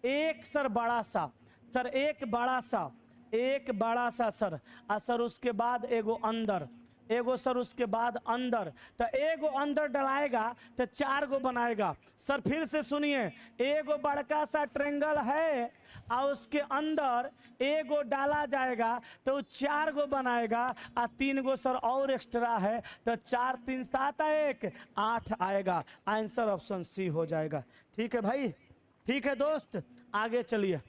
एक सर बड़ा सा, सर एक बड़ा सा, एक बड़ा सा सर, सर उसके बाद एगो अंदर, एगो सर उसके बाद अंदर, तो एगो अंदर डलाएगा तो 4 गो बनाएगा। सर फिर से सुनिए, एगो बड़का सा ट्रेंगल है और उसके अंदर एगो डाला जाएगा तो 4 गो बनाएगा, 3 गो सर और एक्स्ट्रा है तो 4 3 7 1 8 आएगा। आंसर ऑप्शन सी हो जाएगा। ठीक है भाई, ठीक है दोस्त, आगे चलिए,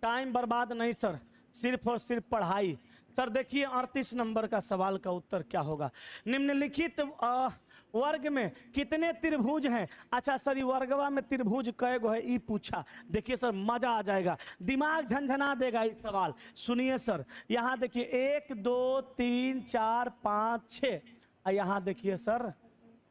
टाइम बर्बाद नहीं सर, सिर्फ और सिर्फ पढ़ाई। सर देखिए 38 नंबर का सवाल का उत्तर क्या होगा? निम्नलिखित वर्ग में कितने त्रिभुज हैं? अच्छा सर ये वर्गवा में त्रिभुज कय गो है, ये पूछा। देखिए सर मजा आ जाएगा, दिमाग झंझना देगा ये सवाल। सुनिए सर, यहाँ देखिए 1 2 3 4 5 6, यहाँ देखिए सर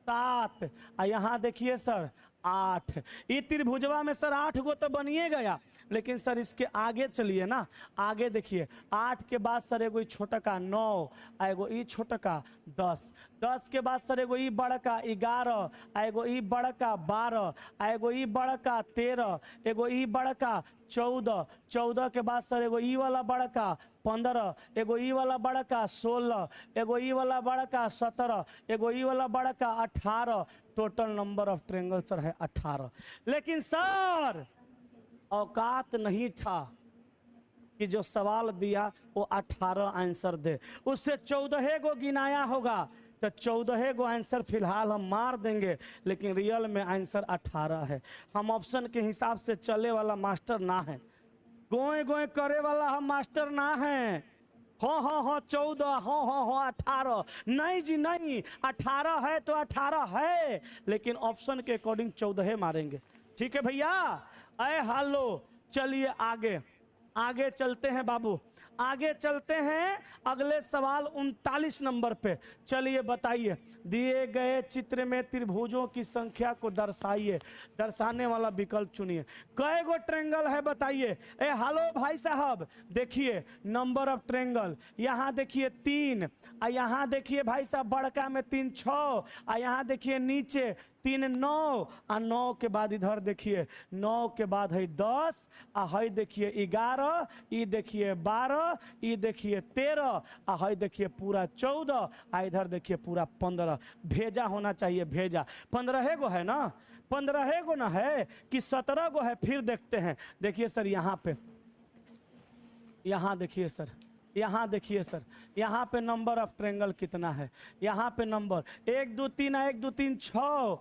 7, यहाँ देखिए सर 8। ये त्रिभुजवा में सर 8 गो तो बनिए गया, लेकिन सर इसके आगे चलिए ना, आगे देखिए 8 के बाद सर एगो छोटा का 9, एगो ई छोटा का 10, 10 के बाद सर एगो ई बड़ा का 11, एगो ई बड़ा का 12, एगो ई बड़ा का 13, एगो ई बड़ा का 14, 14 के बाद सर एगो ई वाला बड़ा का 15, एगो ई वाला बड़ा का 16, एगो ई वाला बड़ा का 17, एगो ई वाला बड़ा का 18। Total number of triangle sir है 18। लेकिन सर औकात नहीं था कि जो सवाल दिया वो 18 आंसर दे, उससे 14 गो गिनाया होगा तो 14 गो आंसर फिलहाल हम मार देंगे, लेकिन रियल में आंसर 18 है। हम ऑप्शन के हिसाब से चले वाला मास्टर ना है, गोए गोए करे वाला हम मास्टर ना हैं। हो 14, हो 18, नहीं जी नहीं, 18 है तो 18 है, लेकिन ऑप्शन के अकॉर्डिंग 14 मारेंगे। ठीक है भैया, अरे हालो, चलिए आगे, आगे चलते हैं बाबू, आगे चलते हैं अगले सवाल 39 नंबर पे। चलिए बताइए, दिए गए चित्र में त्रिभुजों की संख्या को दर्शाइए, दर्शाने वाला विकल्प चुनिए। कई गो ट्रेंगल है बताइए? ए हेलो भाई साहब, देखिए नंबर ऑफ ट्रेंगल, यहाँ देखिए 3, यहाँ देखिए भाई साहब बड़का में 3 6, यहाँ देखिए नीचे 3 9, 9 के बाद इधर देखिए 9 के बाद है 10, है देखिए 11, ये देखिए 12, ये देखिए 13, है देखिए पूरा 14, इधर देखिए पूरा 15। भेजा होना चाहिए, भेजा 15 गो है ना, 15 गो ना है कि 17 गो है? फिर देखते हैं, देखिए सर यहाँ पे, यहाँ देखिए सर, यहाँ देखिए सर, यहाँ पे नंबर ऑफ ट्रेंगल कितना है? यहाँ पे नंबर 1 2 3, 1 2 3 6,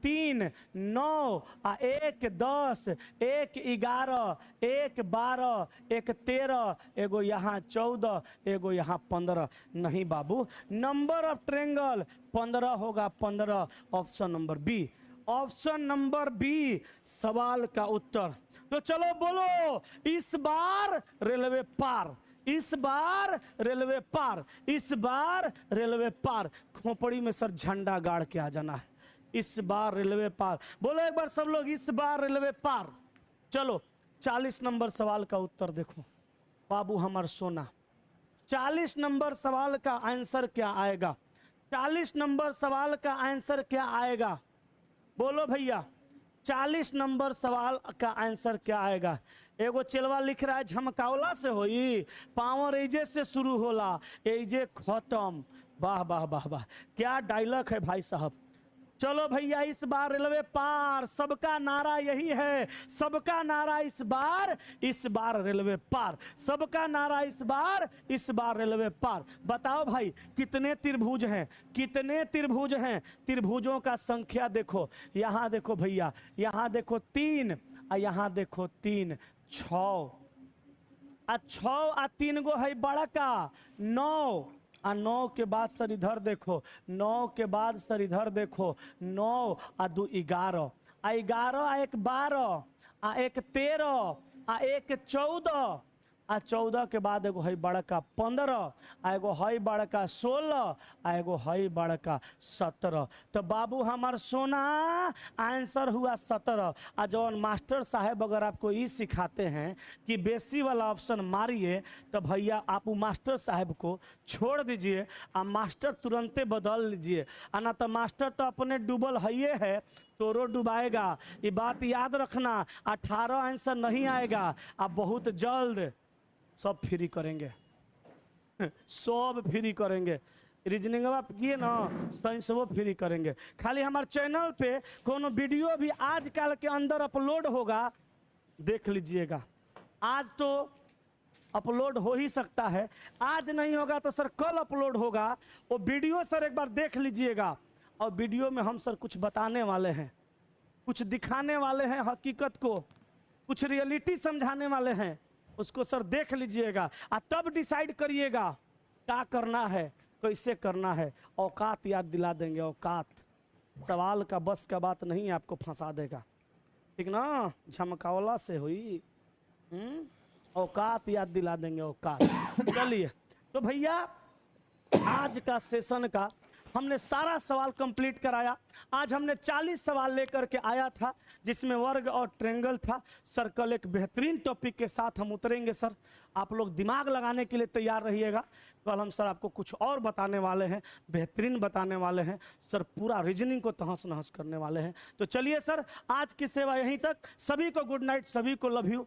3 9, 1 10, 1 11, 1 12, 1 13, एगो यहाँ 14, एगो यहाँ 15। नहीं बाबू, नंबर ऑफ ट्रेंगल 15 होगा, 15 option number B, option number B सवाल का उत्तर। तो चलो बोलो, इस बार रेलवे पार, इस बार रेलवे पार, इस बार रेलवे पार। खोपड़ी में सर झंडा गाड़ के आ जाना है, इस बार रेलवे पार। बोलो एक बार सब लोग, इस बार रेलवे पार। चलो 40 नंबर सवाल का उत्तर देखो बाबू हमार सोना। 40 नंबर सवाल का आंसर क्या आएगा? 40 नंबर सवाल का आंसर क्या आएगा? बोलो भैया, 40 नंबर सवाल का आंसर क्या आएगा? एगो चेलवा लिख रहा है झमकावला से होई, पावर एजे से शुरू होला, एजे खत्म। वाह वाह वाह वाह, क्या डायलॉग है भाई साहब। चलो भैया, इस बार रेलवे पार, सबका नारा यही है, सबका नारा इस बार रेलवे पार, सबका नारा इस बार रेलवे पार। बताओ भाई कितने त्रिभुज हैं, कितने त्रिभुज हैं? त्रिभुजों का संख्या देखो, यहाँ देखो भैया, यहाँ देखो 3 और यहाँ देखो 3, 6 और 6 और 3 गो है बड़ा का 9 और 9 के बाद सर इधर देखो, 9 के बाद सर इधर देखो, 9 और 2 11 आ 11 आ 1 12 आ 1 13 आ 1 14 आ 14 के बाद एगो है बड़का 15 आ एगो है बड़का 16 आ एगो है बड़का 17। तो बाबू हमार सोना आंसर हुआ 17। आ जौन मास्टर साहब अगर आपको ये सिखाते हैं कि बेसी वाला ऑप्शन मारिए, तो भैया आप मास्टर साहब को छोड़ दीजिए आ मास्टर तुरंते बदल लीजिए, ना तो मास्टर तो अपने डूबल है तोरो डुबाएगा। ये बात याद रखना, 18 आंसर नहीं आएगा, आप बहुत जल्द सब फ्री करेंगे, सब फ्री करेंगे। रीजनिंग आप किए ना, साइंस वो फ्री करेंगे। खाली हमारे चैनल पे कोनो वीडियो भी आजकल के अंदर अपलोड होगा, देख लीजिएगा। आज तो अपलोड हो ही सकता है, आज नहीं होगा तो सर कल अपलोड होगा। वो वीडियो सर एक बार देख लीजिएगा, और वीडियो में हम सर कुछ बताने वाले हैं, कुछ दिखाने वाले हैं हकीकत को, कुछ रियलिटी समझाने वाले हैं। उसको सर देख लीजिएगा और तब डिसाइड करिएगा क्या करना है, कैसे करना है। औकात याद दिला देंगे, औकात। सवाल का बस का बात नहीं, आपको फंसा देगा, ठीक ना? झमकावला से हुई, औकात याद दिला देंगे, औकात। चलिए तो भैया, आज का सेशन का हमने सारा सवाल कंप्लीट कराया। आज हमने 40 सवाल लेकर के आया था, जिसमें वर्ग और ट्रेंगल था। सर कल एक बेहतरीन टॉपिक के साथ हम उतरेंगे। सर आप लोग दिमाग लगाने के लिए तैयार रहिएगा। कल हम सर आपको कुछ और बताने वाले हैं, बेहतरीन बताने वाले हैं। सर पूरा रीजनिंग को तहस नहस करने वाले हैं। तो चलिए सर, आज की सेवा यहीं तक। सभी को गुड नाइट, सभी को लव यू।